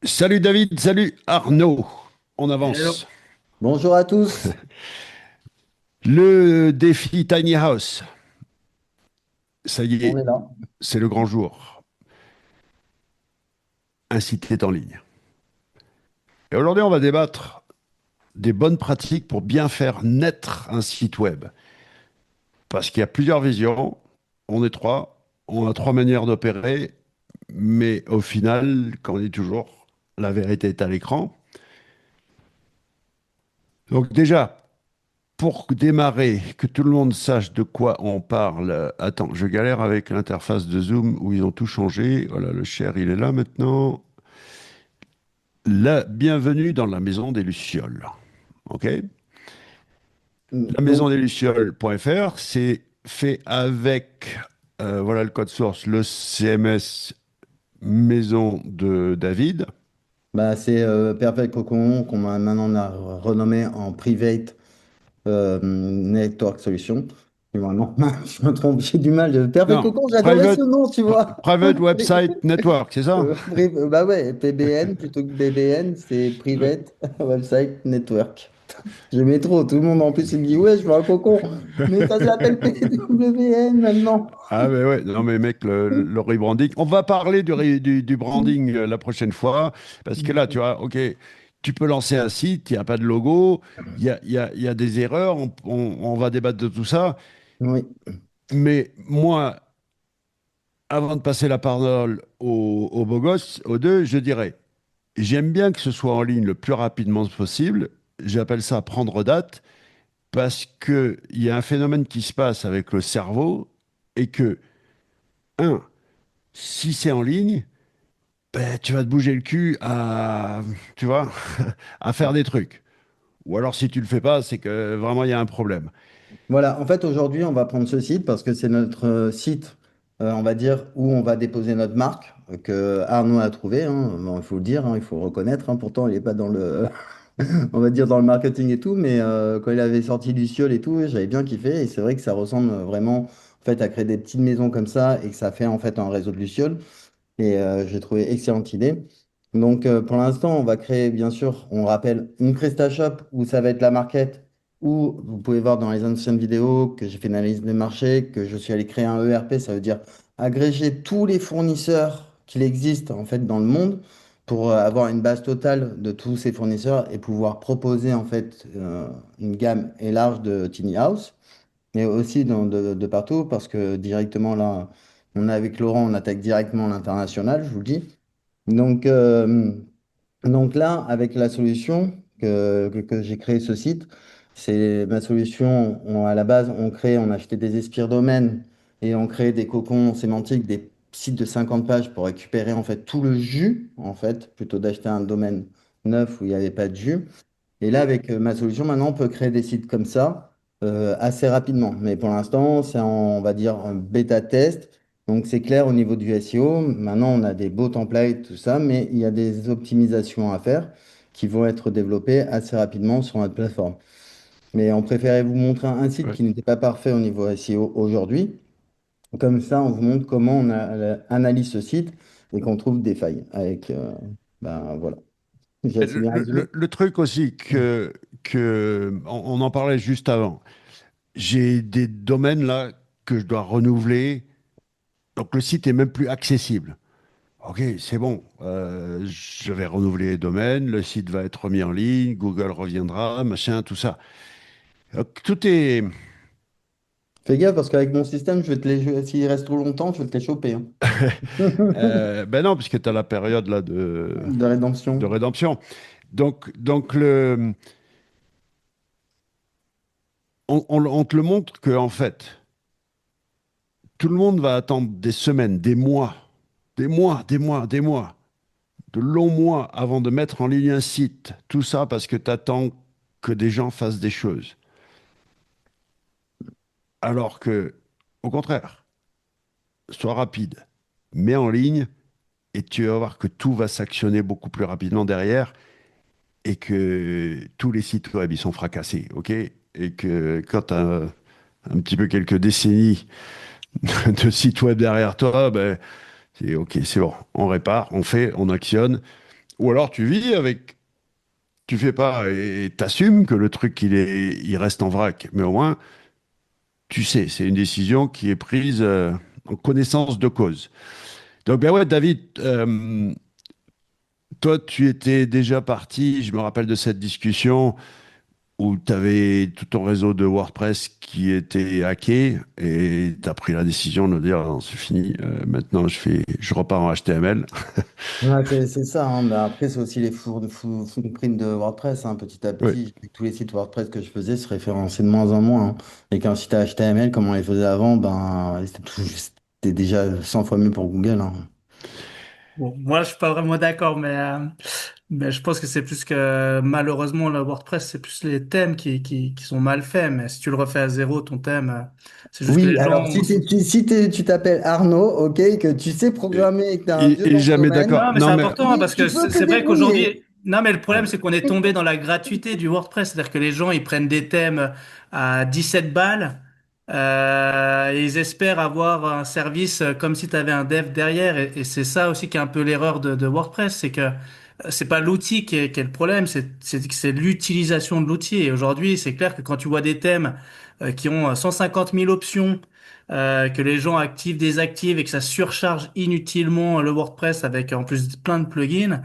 Salut David, salut Arnaud. On Hello. avance. Bonjour à tous. Le défi Tiny House, ça y On est, est là. c'est le grand jour. Un site est en ligne. Et aujourd'hui, on va débattre des bonnes pratiques pour bien faire naître un site web. Parce qu'il y a plusieurs visions, on est trois, on a trois manières d'opérer, mais au final, comme on dit toujours, la vérité est à l'écran. Donc déjà, pour démarrer, que tout le monde sache de quoi on parle. Attends, je galère avec l'interface de Zoom où ils ont tout changé. Voilà, le share, il est là maintenant. La bienvenue dans la maison des Lucioles. OK? La maison Donc, des Lucioles.fr, c'est fait avec, voilà le code source, le CMS maison de David. c'est Perfect Cocon maintenant on a renommé en Private Network Solution. Et vraiment, je me trompe, j'ai du mal. Perfect Non, Cocon, j'adorais ce nom, tu vois. Private Website Network, c'est ça? Bah ouais, PBN plutôt que BBN, c'est Oui. Private Website Network. J'aimais trop. Tout le monde en plus il me dit, ouais, je veux un cocon. Mais ça s'appelle PWN maintenant. Ah mais ouais, non mais mec, le rebranding. On va parler du branding la prochaine fois, parce que là, tu vois, ok, tu peux lancer un site, il n'y a pas de logo, il y a des erreurs, on va débattre de tout ça, Oui. mais moi, avant de passer la parole aux beaux gosses, aux deux, je dirais, j'aime bien que ce soit en ligne le plus rapidement possible, j'appelle ça prendre date, parce qu'il y a un phénomène qui se passe avec le cerveau, et que, un, si c'est en ligne, ben, tu vas te bouger le cul à, tu vois, à faire des trucs. Ou alors si tu le fais pas, c'est que vraiment il y a un problème. Voilà, en fait, aujourd'hui, on va prendre ce site parce que c'est notre site, on va dire, où on va déposer notre marque, que Arnaud a trouvé, hein. Bon, il faut le dire, hein, il faut le reconnaître, hein. Pourtant, il n'est pas dans le, on va dire, dans le marketing et tout, mais quand il avait sorti Luciole et tout, j'avais bien kiffé. Et c'est vrai que ça ressemble vraiment, en fait, à créer des petites maisons comme ça et que ça fait, en fait, un réseau de Luciole. Et j'ai trouvé excellente idée. Donc, pour l'instant, on va créer, bien sûr, on rappelle, une PrestaShop où ça va être la market, où vous pouvez voir dans les anciennes vidéos que j'ai fait une analyse des marchés, que je suis allé créer un ERP, ça veut dire agréger tous les fournisseurs qu'il existe, en fait, dans le monde pour avoir une base totale de tous ces fournisseurs et pouvoir proposer, en fait, une gamme et large de Tiny House, mais aussi de partout, parce que directement, là, on est avec Laurent, on attaque directement l'international, je vous le dis. Donc, donc là, avec la solution que j'ai créé ce site, c'est ma solution. À la base, on achetait des espires domaines et on crée des cocons sémantiques, des sites de 50 pages pour récupérer en fait tout le jus, en fait, plutôt d'acheter un domaine neuf où il n'y avait pas de jus. Et là, avec ma solution, maintenant, on peut créer des sites comme ça assez rapidement. Mais pour l'instant, c'est on va dire, un bêta test. Donc, c'est clair au niveau du SEO. Maintenant, on a des beaux templates, tout ça, mais il y a des optimisations à faire qui vont être développées assez rapidement sur notre plateforme. Mais on préférait vous montrer un site Ouais. qui n'était pas parfait au niveau SEO aujourd'hui. Comme ça, on vous montre comment analyse ce site et qu'on trouve des failles. Avec, ben voilà. J'ai assez bien résumé. Le truc aussi on en parlait juste avant. J'ai des domaines là que je dois renouveler, donc le site est même plus accessible. Ok, c'est bon. Je vais renouveler les domaines, le site va être remis en ligne, Google reviendra, machin, tout ça. Tout est. Fais gaffe parce qu'avec mon système, je vais te les... s'il reste trop longtemps, je vais te les choper, hein. Ben non, puisque tu as la période là De de rédemption. rédemption. Donc on te le montre que, en fait, tout le monde va attendre des semaines, des mois, de longs mois avant de mettre en ligne un site. Tout ça parce que tu attends que des gens fassent des choses. Alors que, au contraire, sois rapide, mets en ligne et tu vas voir que tout va s'actionner beaucoup plus rapidement derrière et que tous les sites web, ils sont fracassés, ok? Et que quand tu as un petit peu quelques décennies de sites web derrière toi, ben, c'est ok, c'est bon, on répare, on fait, on actionne. Ou alors tu vis avec, tu fais pas et t'assumes que le truc il reste en vrac. Mais au moins, tu sais, c'est une décision qui est prise en connaissance de cause. Donc, ben ouais, David, toi, tu étais déjà parti, je me rappelle de cette discussion où tu avais tout ton réseau de WordPress qui était hacké et tu as pris la décision de dire, non, c'est fini, maintenant je repars en HTML. Ouais, c'est ça, hein. Mais après, c'est aussi les footprints de WordPress, hein. Petit à Oui. petit, j'ai vu que tous les sites WordPress que je faisais se référençaient de moins en moins, hein. Et qu'un site HTML, comme on les faisait avant, ben, c'était déjà 100 fois mieux pour Google, hein. Bon, moi, je suis pas vraiment d'accord, mais je pense que c'est plus que malheureusement le WordPress, c'est plus les thèmes qui sont mal faits. Mais si tu le refais à zéro, ton thème, c'est juste que Oui, les gens alors si tu t'appelles Arnaud, ok, que tu sais Et, programmer et que tu as un vieux et dans le jamais domaine, d'accord. non, mais c'est Non, mais important hein, oui, parce que tu peux te c'est vrai débrouiller. qu'aujourd'hui, non, mais le problème euh, c'est qu'on est tombé dans la gratuité du WordPress, c'est-à-dire que les gens ils prennent des thèmes à 17 balles et ils espèrent avoir un service comme si tu avais un dev derrière et c'est ça aussi qui est un peu l'erreur de WordPress, c'est que c'est pas l'outil qui est le problème, c'est l'utilisation de l'outil. Et aujourd'hui, c'est clair que quand tu vois des thèmes qui ont 150 000 options que les gens activent, désactivent et que ça surcharge inutilement le WordPress avec en plus plein de plugins,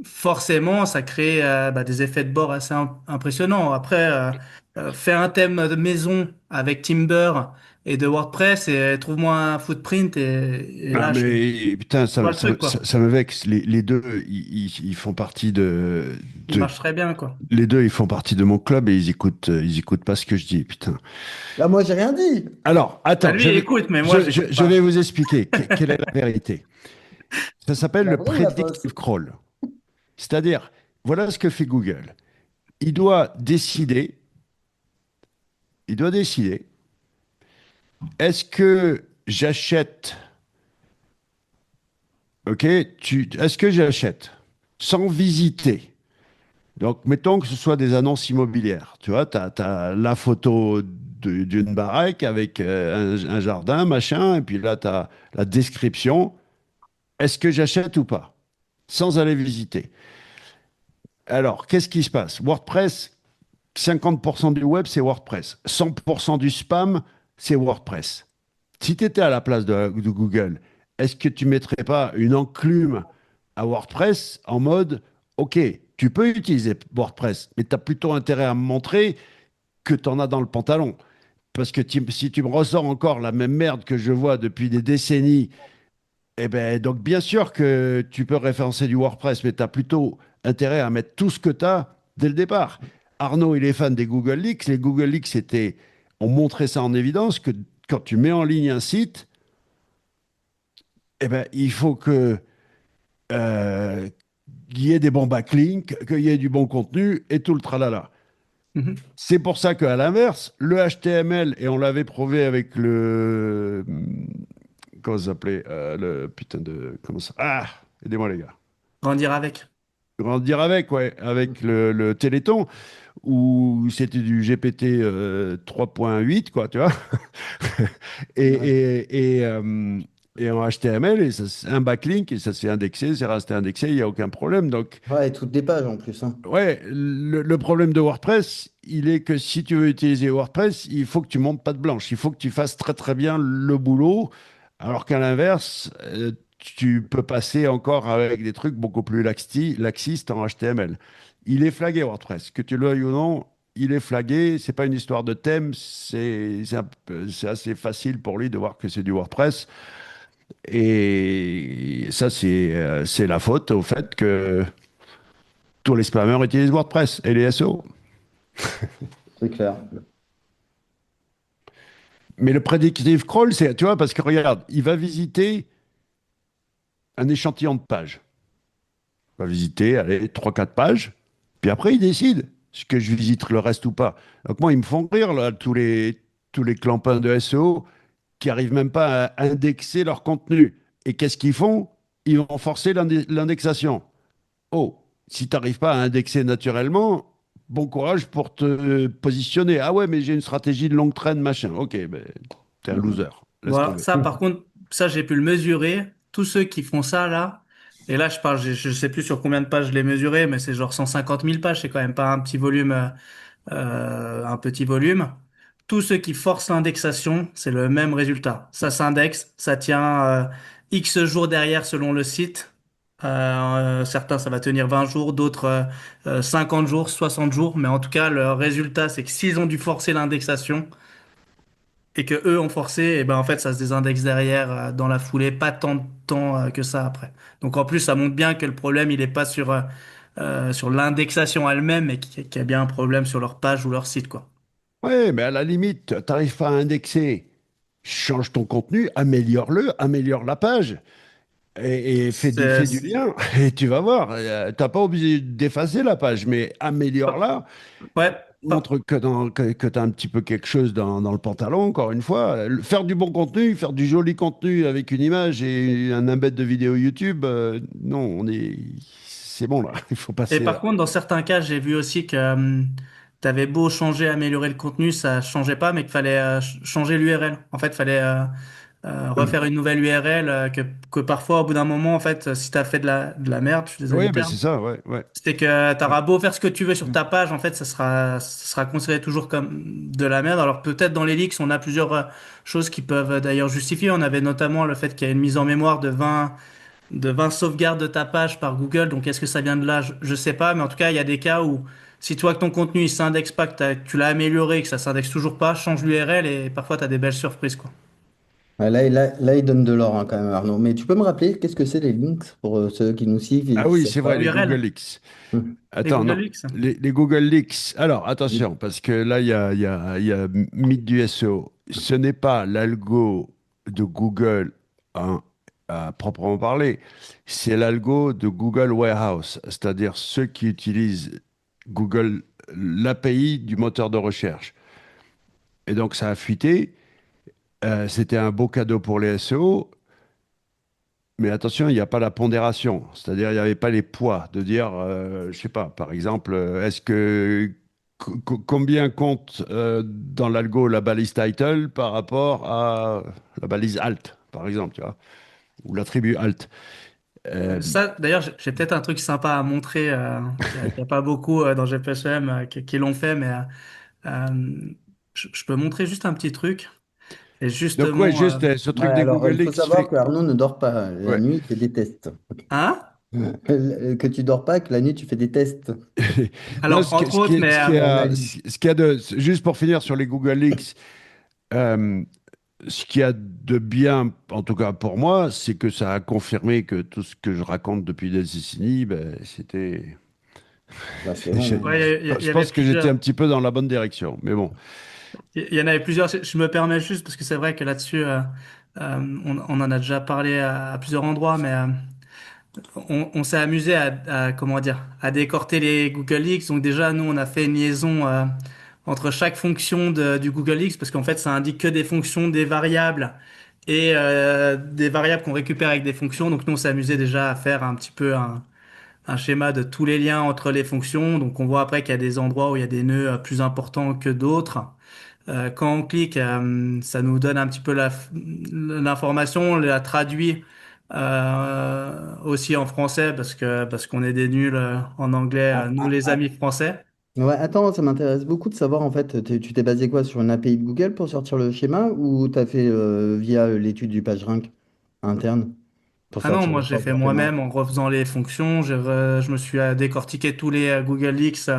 forcément, ça crée des effets de bord assez impressionnants. Après, fais un thème de maison avec Timber et de WordPress et trouve-moi un footprint et ah, là, mais putain, je vois le truc, quoi. ça me vexe. Les deux, ils font partie Il de- marche très bien, quoi. les deux, ils font partie de mon club et ils écoutent pas ce que je dis, putain. Là, moi, j'ai rien dit. Bon. Alors, Bah, attends, lui, il écoute, mais moi, j'écoute je vais pas. vous expliquer quelle est la vérité. Ça s'appelle La le vraie ou la fausse? predictive crawl. C'est-à-dire, voilà ce que fait Google. Il doit décider, il doit décider, est-ce que j'achète, ok, est-ce que j'achète sans visiter? Donc, mettons que ce soit des annonces immobilières. Tu vois, tu as, la photo d'une baraque avec un jardin, machin, et puis là, tu as la description. Est-ce que j'achète ou pas? Sans aller visiter. Alors, qu'est-ce qui se passe? WordPress, 50% du web, c'est WordPress. 100% du spam, c'est WordPress. Si tu étais à la place de Google, est-ce que tu mettrais pas une enclume à WordPress en mode, OK, tu peux utiliser WordPress, mais tu as plutôt intérêt à me montrer que tu en as dans le pantalon. Parce que si tu me ressors encore la même merde que je vois depuis des décennies, eh ben, donc bien sûr que tu peux référencer du WordPress, mais tu as plutôt intérêt à mettre tout ce que tu as dès le départ. Arnaud, il est fan des Google Leaks. Les Google Leaks, on montrait ça en évidence, que quand tu mets en ligne un site, eh ben, il faut euh, qu'il y ait des bons backlinks, qu'il y ait du bon contenu et tout le tralala. Mhm. C'est pour ça qu'à l'inverse, le HTML, et on l'avait prouvé avec le... Comment ça s'appelait le putain de... Comment ça... Ah, aidez-moi les gars. Grandir avec. Grandir avec, ouais, avec le Téléthon, où c'était du GPT 3.8, quoi, tu vois. Et, Ouais. et en HTML, et ça, c'est un backlink, et ça s'est indexé, c'est resté indexé, il n'y a aucun problème. Donc, Ouais, et toutes des pages en plus, hein. ouais, le problème de WordPress, il est que si tu veux utiliser WordPress, il faut que tu montes pas de blanche. Il faut que tu fasses très très bien le boulot, alors qu'à l'inverse, tu peux passer encore avec des trucs beaucoup plus laxistes en HTML. Il est flagué WordPress, que tu le veuilles ou non, il est flagué. C'est pas une histoire de thème, c'est assez facile pour lui de voir que c'est du WordPress. Et ça, c'est la faute au fait que tous les spammers utilisent WordPress et les SEO. C'est clair. Mais le predictive crawl, c'est, tu vois, parce que regarde, il va visiter un échantillon de pages. Il va visiter, allez, trois quatre pages, puis après, il décide ce que je visite le reste ou pas. Donc moi, ils me font rire, là, tous les clampins de SEO qui arrivent même pas à indexer leur contenu. Et qu'est-ce qu'ils font? Ils vont forcer l'indexation. Oh, si tu n'arrives pas à indexer naturellement, bon courage pour te positionner. Ah ouais, mais j'ai une stratégie de longue traîne, machin. Ok, ben, t'es un loser. Laisse Voilà, tomber. ça, par contre, ça, j'ai pu le mesurer. Tous ceux qui font ça, là, Et là, je parle, je sais plus sur combien de pages je l'ai mesuré, mais c'est genre 150 000 pages. C'est quand même pas un petit volume, un petit volume. Tous ceux qui forcent l'indexation, c'est le même résultat. Ça s'indexe, ça tient X jours derrière selon le site. Certains, ça va tenir 20 jours, d'autres 50 jours, 60 jours. Mais en tout cas, le résultat, c'est que s'ils ont dû forcer l'indexation et que eux ont forcé, et ben en fait, ça se désindexe derrière dans la foulée, pas tant de temps que ça après. Donc en plus, ça montre bien que le problème, il est pas sur l'indexation elle-même, mais qu'il y a bien un problème sur leur page ou leur site, quoi. Oui, mais à la limite, t'arrives pas à indexer. Change ton contenu, améliore-le, améliore la page et fais du C'est, lien. Et tu vas voir, t'as pas obligé d'effacer la page, mais améliore-la. ouais, Montre que tu as un petit peu quelque chose dans le pantalon, encore une fois. Faire du bon contenu, faire du joli contenu avec une image et un embed de vidéo YouTube, non, c'est bon là, il faut et passer par là. contre, dans certains cas, j'ai vu aussi que t'avais beau changer, améliorer le contenu, ça changeait pas, mais qu'il fallait changer l'URL. En fait, il fallait refaire une nouvelle URL, que parfois, au bout d'un moment, en fait, si t'as fait de la merde, je suis désolé Oui, du ben terme, c'est ça, ouais, ouais. c'est que t'auras beau faire ce que tu veux sur ta page, en fait, ça sera considéré toujours comme de la merde. Alors peut-être dans les leaks, on a plusieurs choses qui peuvent d'ailleurs justifier. On avait notamment le fait qu'il y a une mise en mémoire de 20 sauvegardes de ta page par Google. Donc, est-ce que ça vient de là? Je sais pas. Mais en tout cas, il y a des cas où, si toi, que ton contenu, il s'indexe pas, tu l'as amélioré, que ça s'indexe toujours pas, change l'URL et parfois, tu as des belles surprises, quoi. Ouais, là, il donne de l'or hein, quand même, Arnaud. Mais tu peux me rappeler qu'est-ce que c'est les links pour ceux qui nous suivent et Ah qui ne oui, savent c'est vrai, pas? les URL, Google Leaks. Hum. les Attends, Google non, Leaks. les Google Leaks. Alors, attention, parce que là, il y a mythe du SEO. Ce n'est pas l'algo de Google hein, à proprement parler, c'est l'algo de Google Warehouse, c'est-à-dire ceux qui utilisent Google, l'API du moteur de recherche. Et donc, ça a fuité. C'était un beau cadeau pour les SEO. Mais attention, il n'y a pas la pondération, c'est-à-dire il n'y avait pas les poids de dire, je sais pas, par exemple, est-ce que combien compte dans l'algo la balise title par rapport à la balise alt, par exemple, tu vois, ou l'attribut alt. Euh, Ça, d'ailleurs, j'ai peut-être un truc sympa à montrer qu'il y a pas beaucoup dans GPSM qui l'ont fait, mais je peux montrer juste un petit truc. Et donc ouais, justement, juste ce Ouais, truc des alors, Google il faut Leaks savoir fait, que Arnaud ne dort pas. La ouais. nuit, il fait des tests. hein? Que tu dors pas, que la nuit, tu fais des tests. Non, Alors, entre autres, mais On a lu. ce qu'il y a de, juste pour finir sur les Google Leaks, euh, ce qu'il y a de bien, en tout cas pour moi, c'est que ça a confirmé que tout ce que je raconte depuis des décennies, ben, c'était. Bah, c'est bon, Je, hein. ouais, il je y avait pense que j'étais un plusieurs. petit peu dans la bonne direction. Mais bon. Il y en avait plusieurs. Je me permets juste parce que c'est vrai que là-dessus, on en a déjà parlé à plusieurs endroits, mais on s'est amusé comment dire, à décorter les Google Leaks. Donc déjà, nous, on a fait une liaison entre chaque fonction du Google Leaks parce qu'en fait, ça indique que des fonctions, des variables et des variables qu'on récupère avec des fonctions. Donc nous, on s'est amusé déjà à faire un petit peu un schéma de tous les liens entre les fonctions. Donc on voit après qu'il y a des endroits où il y a des nœuds plus importants que d'autres. Quand on clique, ça nous donne un petit peu l'information, on la traduit aussi en français parce qu'on est des nuls en anglais, Ah, nous ah, les amis ah. français. Ouais, attends, ça m'intéresse beaucoup de savoir en fait, tu t'es basé quoi sur une API de Google pour sortir le schéma ou t'as fait via l'étude du PageRank interne pour Ah non, sortir moi le j'ai fait propre schéma? moi-même en refaisant les fonctions. Je me suis décortiqué tous les Google Leaks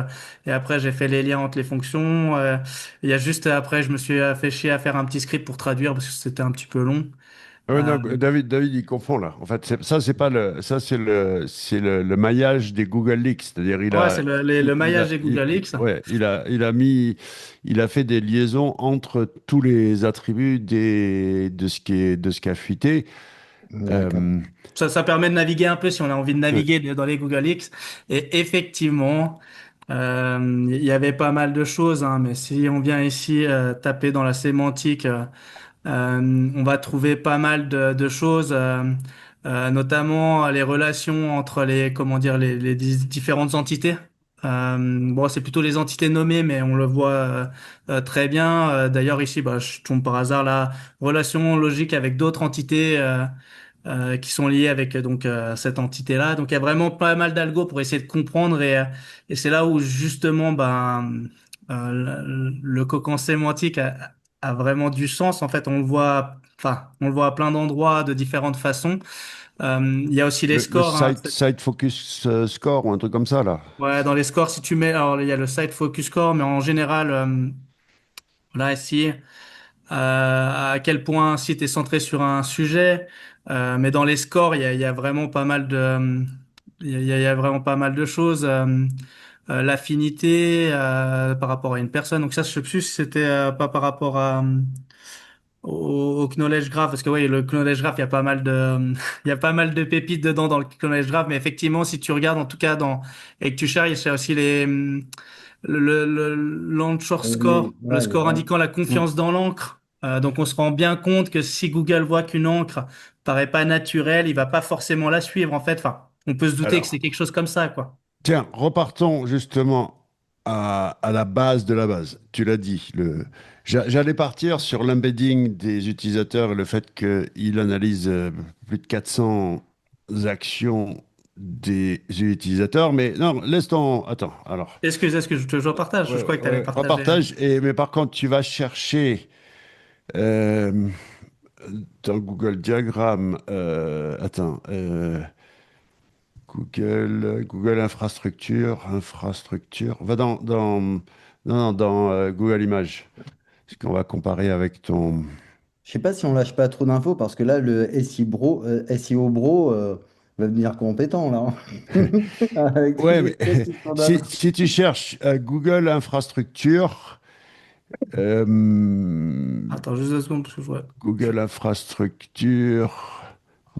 et après j'ai fait les liens entre les fonctions. Il y a juste après, je me suis fait chier à faire un petit script pour traduire parce que c'était un petit peu long. Ah ouais, Euh, non, David, il confond là. En fait, ça, c'est pas le, ça, c'est le maillage des Google Leaks. C'est-à-dire, ouais, c'est le maillage des Google Leaks. ouais, il a fait des liaisons entre tous les attributs de ce qui a fuité. D'accord. Euh, Ça permet de naviguer un peu si on a envie de ouais. naviguer dans les Google X. Et effectivement, il y avait pas mal de choses, hein, mais si on vient ici taper dans la sémantique, on va trouver pas mal de choses, notamment les relations entre comment dire, les différentes entités. Bon, c'est plutôt les entités nommées, mais on le voit très bien. D'ailleurs, ici, bah, je tombe par hasard la relation logique avec d'autres entités. qui sont liés avec donc cette entité-là. Donc il y a vraiment pas mal d'algo pour essayer de comprendre et c'est là où justement ben le cocon sémantique a vraiment du sens. En fait, on le voit, enfin on le voit à plein d'endroits de différentes façons. Il y a aussi les Le scores, hein. site focus score ou un truc comme ça, là. Ouais, dans les scores, si tu mets, alors il y a le site focus score, mais en général, là ici, à quel point un site est centré sur un sujet. Mais dans les scores, il y a vraiment pas mal de, il y a vraiment pas mal de choses. L'affinité par rapport à une personne. Donc ça, je sais plus si c'était pas par rapport au knowledge graph, parce que oui, le knowledge graph, il y a pas mal de, il y a pas mal de pépites dedans dans le knowledge graph. Mais effectivement, si tu regardes, en tout cas dans et que tu cherches, il y a aussi le l'anchor score, le Ouais, score indiquant la confiance dans l'encre. Donc on se rend bien compte que si Google voit qu'une encre paraît pas naturelle, il va pas forcément la suivre en fait. Enfin, on peut se douter que Alors, c'est quelque chose comme ça, quoi. tiens, repartons justement à la base de la base. Tu l'as dit, j'allais partir sur l'embedding des utilisateurs et le fait qu'il analyse plus de 400 actions des utilisateurs. Mais non, laisse ton... Attends, alors. Est-ce que je partage? Je Ouais, crois que tu avais ouais, partagé. repartage. Mais par contre, tu vas chercher euh, dans Google Diagramme. Attends. Google infrastructure. Va non, non, dans Google Images. Parce qu'on va comparer avec ton. Je sais pas si on lâche pas trop d'infos parce que là, le SEO Bro va devenir compétent là, hein. Avec tous Ouais, les mais specs qui sont si tu cherches Google infrastructure, euh, Attends, juste 2 secondes parce que je vois. Google infrastructure.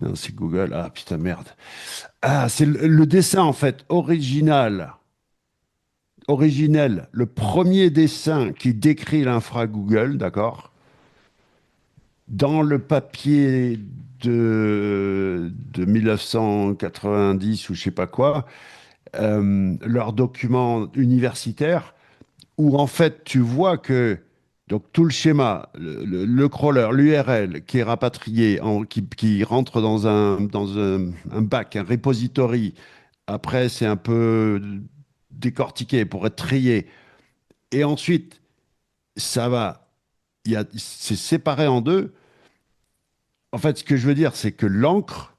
Non, c'est Google. Ah, putain, merde. Ah, c'est le dessin, en fait, originel. Le premier dessin qui décrit l'infra Google, d'accord? Dans le papier de 1990 ou je sais pas quoi, leur document universitaire, où en fait tu vois que donc tout le schéma, le crawler, l'URL qui est rapatrié, qui rentre un bac, un repository, après c'est un peu décortiqué pour être trié, et ensuite ça va, c'est séparé en deux. En fait, ce que je veux dire, c'est que l'encre,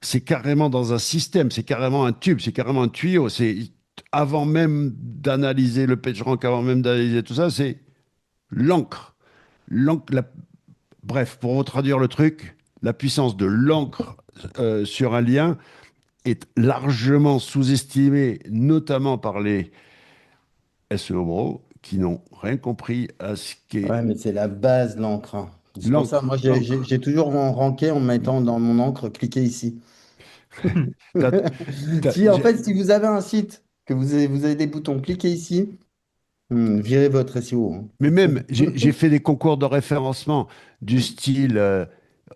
c'est carrément dans un système, c'est carrément un tube, c'est carrément un tuyau. C'est avant même d'analyser le PageRank, avant même d'analyser tout ça, c'est l'encre. L'encre, bref, pour vous traduire le truc, la puissance de l'encre sur un lien est largement sous-estimée, notamment par les SEO bros qui n'ont rien compris à ce qu'est Ouais, mais c'est la base, l'encre, hein. C'est pour ça, moi, l'encre. L'encre. j'ai toujours ranké en mettant dans mon encre, cliquez ici. T'as- Si, en j'ai- fait, si vous avez un site, que vous avez des boutons, cliquez ici, virez votre SEO, hein. Mais même, j'ai fait des concours de référencement du style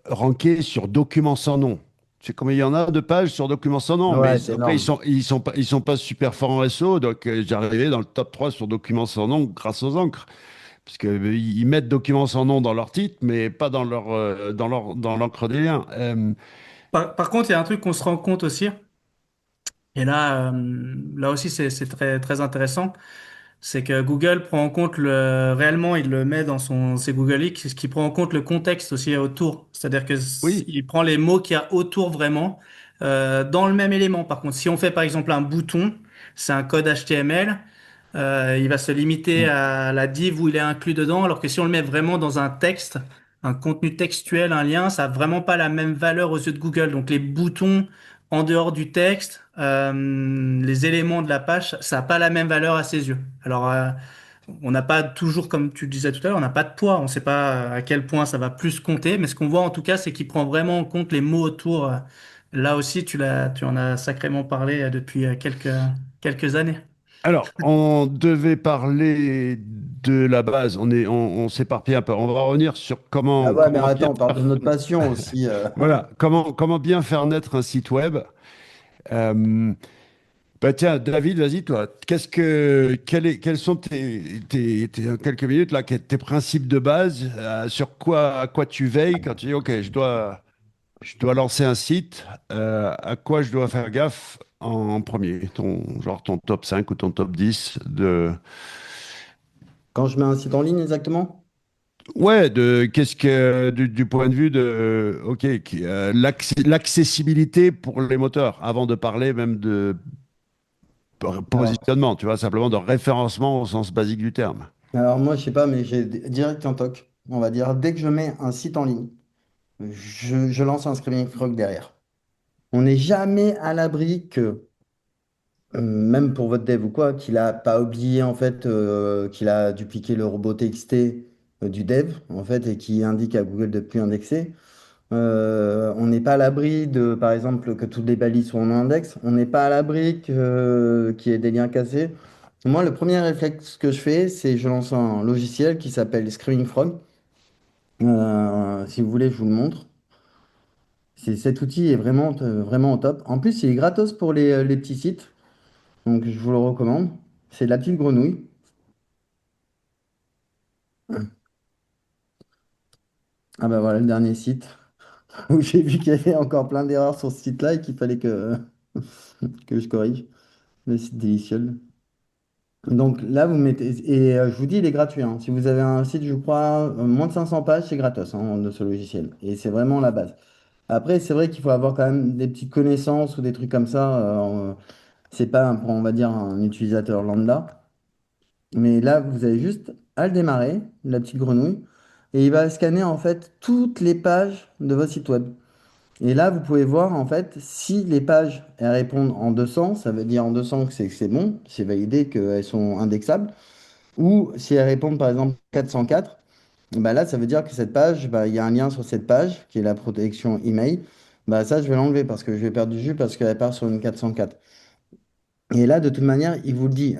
ranké sur documents sans nom. Tu sais combien il y en a de pages sur documents sans nom, mais Ouais, c'est après, énorme. ils sont pas super forts en SEO, donc j'arrivais dans le top 3 sur documents sans nom grâce aux encres. Parce qu'ils ils mettent documents sans nom dans leur titre, mais pas dans l'encre des liens. Par contre, il y a un truc qu'on se rend compte aussi, et là, là aussi, c'est très, très intéressant, c'est que Google prend en compte réellement, il le met dans ses Google Leaks, ce qui prend en compte le contexte aussi autour. C'est-à-dire que Oui, il prend les mots qu'il y a autour vraiment, dans le même élément. Par contre, si on fait par exemple un bouton, c'est un code HTML, il va se limiter à la div où il est inclus dedans, alors que si on le met vraiment dans un texte, un contenu textuel, un lien, ça a vraiment pas la même valeur aux yeux de Google. Donc les boutons en dehors du texte, les éléments de la page, ça n'a pas la même valeur à ses yeux. Alors on n'a pas toujours, comme tu le disais tout à l'heure, on n'a pas de poids, on ne sait pas à quel point ça va plus compter, mais ce qu'on voit en tout cas, c'est qu'il prend vraiment en compte les mots autour. Là aussi, tu en as sacrément parlé depuis quelques années. alors, on devait parler de la base. On s'éparpille un peu. On va revenir sur Ah ouais, mais comment bien attends, on parle de faire, notre passion aussi. voilà, comment bien faire naître un site web. Euh, Bah tiens, David, vas-y, toi. Quels sont en quelques minutes tes principes de base, à quoi tu veilles quand tu dis, OK, je dois lancer un site, à quoi je dois faire gaffe en premier, genre ton top 5 ou ton top 10 de... Quand je mets un site en ligne exactement? Ouais, qu'est-ce que du point de vue de ok l'accessibilité pour les moteurs, avant de parler même de Alors, positionnement, tu vois, simplement de référencement au sens basique du terme. alors moi, je sais pas, mais j'ai direct un toc. On va dire, dès que je mets un site en ligne, je lance un Screaming Frog derrière. On n'est jamais à l'abri que, même pour votre dev ou quoi, qu'il a pas oublié en fait qu'il a dupliqué le robot TXT du dev en fait et qui indique à Google de plus indexer. On n'est pas à l'abri de, par exemple, que toutes les balises soient en index. On n'est pas à l'abri qu'il y ait des liens cassés. Moi, le premier réflexe que je fais, c'est je lance un logiciel qui s'appelle Screaming Frog. Si vous voulez, je vous le montre. Cet outil est vraiment au top. En plus, il est gratos pour les petits sites, donc je vous le recommande. C'est de la petite grenouille. Ah bah voilà le dernier site où j'ai vu qu'il y avait encore plein d'erreurs sur ce site-là et qu'il fallait que je corrige. Le site délicieux. Donc là, vous mettez. Et je vous dis, il est gratuit, hein. Si vous avez un site, je crois, moins de 500 pages, c'est gratos hein, de ce logiciel. Et c'est vraiment la base. Après, c'est vrai qu'il faut avoir quand même des petites connaissances ou des trucs comme ça. C'est pas, on va dire, un utilisateur lambda. Mais là, vous avez juste à le démarrer, la petite grenouille, et il va scanner en fait toutes les pages de votre site web. Et là, vous pouvez voir en fait si les pages elles répondent en 200, ça veut dire en 200 que c'est bon, c'est validé qu'elles sont indexables. Ou si elles répondent par exemple 404, bah là, ça veut dire que cette page, bah, il y a un lien sur cette page qui est la protection email. Bah, ça, je vais l'enlever parce que je vais perdre du jus parce qu'elle part sur une 404. Et là, de toute manière, il vous le dit,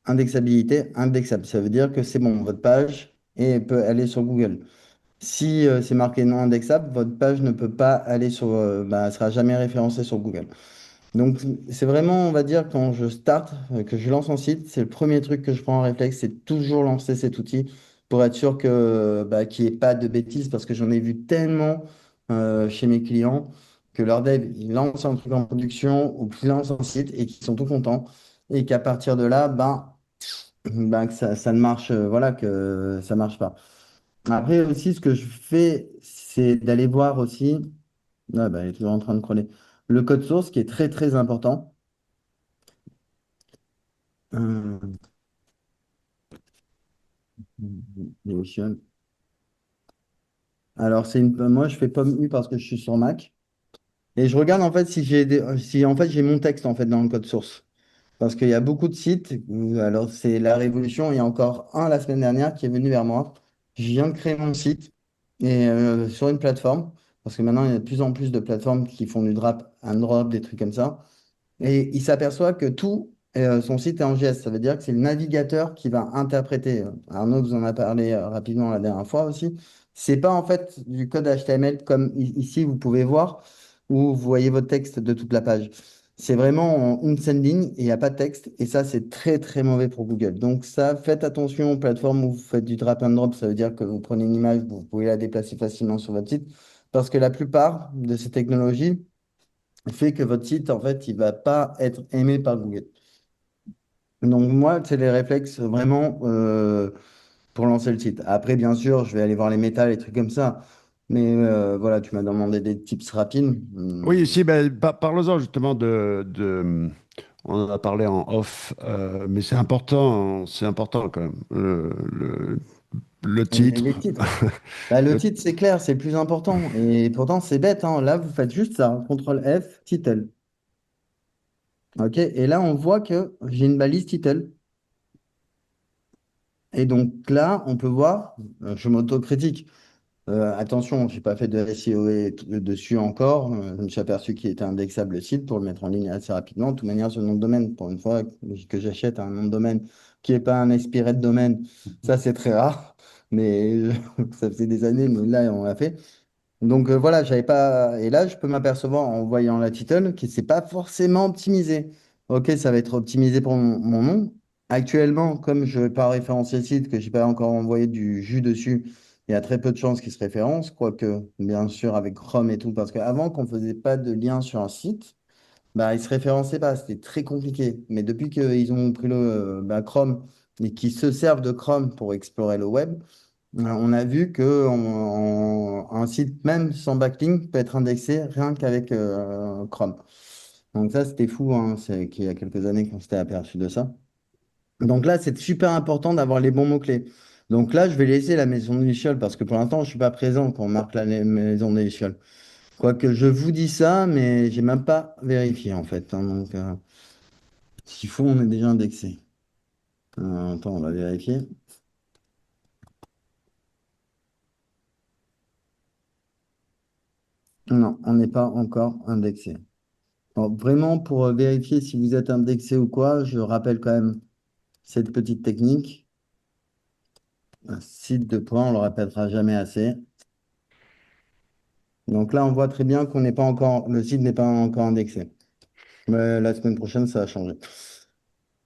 indexabilité, indexable. Ça veut dire que c'est bon, votre page et peut aller sur Google. Si c'est marqué non indexable, votre page ne peut pas aller sur, bah, elle sera jamais référencée sur Google. Donc, c'est vraiment, on va dire, quand je start, que je lance un site, c'est le premier truc que je prends en réflexe, c'est toujours lancer cet outil pour être sûr que, bah, qu'il n'y ait pas de bêtises, parce que j'en ai vu tellement chez mes clients que leur dev, ils lancent un truc en production ou qu'ils lancent un site et qu'ils sont tout contents et qu'à partir de là, ben, que ça ne marche, voilà, que ça marche pas. Après aussi, ce que je fais, c'est d'aller voir aussi, ah, bah, il est toujours en train de crawler, le code source qui est très très important. Euh, Notion. Alors, moi, je fais pomme U parce que je suis sur Mac. Et je regarde en fait si en fait j'ai mon texte en fait dans le code source. Parce qu'il y a beaucoup de sites, alors c'est la révolution. Il y a encore un la semaine dernière qui est venu vers moi. Je viens de créer mon site et sur une plateforme. Parce que maintenant, il y a de plus en plus de plateformes qui font du drop, un drop, des trucs comme ça. Et il s'aperçoit que tout, son site est en JS. Ça veut dire que c'est le navigateur qui va interpréter. Arnaud vous en a parlé rapidement la dernière fois aussi. C'est pas en fait du code HTML comme ici, vous pouvez voir, où vous voyez votre texte de toute la page. C'est vraiment en une seule ligne et il n'y a pas de texte. Et ça, c'est très, très mauvais pour Google. Donc ça, faites attention aux plateformes où vous faites du drag and drop. Ça veut dire que vous prenez une image, vous pouvez la déplacer facilement sur votre site. Parce que la plupart de ces technologies, fait que votre site, en fait, il va pas être aimé par Google. Donc, moi, c'est les réflexes vraiment pour lancer le site. Après, bien sûr, je vais aller voir les méta, les trucs comme ça. Mais voilà, tu m'as demandé des tips rapides. Oui, si, ben, parlons-en justement on en a parlé en off, mais c'est important quand même. Le Les titre, titres. Bah, le le- titre, c'est clair, c'est le plus important. Et pourtant, c'est bête, hein. Là, vous faites juste ça. CTRL F, title. OK? Et là, on voit que j'ai une balise title. Et donc là, on peut voir, je m'autocritique. Attention, j'ai pas fait de SEO dessus encore. Je me suis aperçu qu'il était indexable le site pour le mettre en ligne assez rapidement. De toute manière, ce nom de domaine, pour une fois que j'achète un nom de domaine qui n'est pas un expiré de domaine, ça c'est très rare. Mais ça faisait des années, mais là on l'a fait. Donc voilà, j'avais pas. Et là, je peux m'apercevoir en voyant la title que c'est pas forcément optimisé. Ok, ça va être optimisé pour mon nom. Actuellement, comme je ne vais pas référencer le site, que je n'ai pas encore envoyé du jus dessus, il y a très peu de chances qu'ils se référencent, quoique, bien sûr, avec Chrome et tout, parce qu'avant, qu'on ne faisait pas de lien sur un site, bah, ils ne se référençaient pas, c'était très compliqué. Mais depuis qu'ils ont pris Chrome et qu'ils se servent de Chrome pour explorer le web, on a vu que un site, même sans backlink, peut être indexé rien qu'avec Chrome. Donc ça, c'était fou, hein, c'est qu'il y a quelques années qu'on s'était aperçu de ça. Donc là, c'est super important d'avoir les bons mots-clés. Donc là, je vais laisser la maison d'échelle parce que pour l'instant, je ne suis pas présent quand on marque la maison d'échelle. Quoique je vous dis ça, mais j'ai même pas vérifié en fait, hein. Donc, s'il faut, on est déjà indexé. Attends, on va vérifier. Non, on n'est pas encore indexé. Bon, vraiment, pour vérifier si vous êtes indexé ou quoi, je rappelle quand même cette petite technique. Un site de points, on le répétera jamais assez. Donc là, on voit très bien qu'on n'est pas encore, le site n'est pas encore indexé. Mais la semaine prochaine, ça va changer.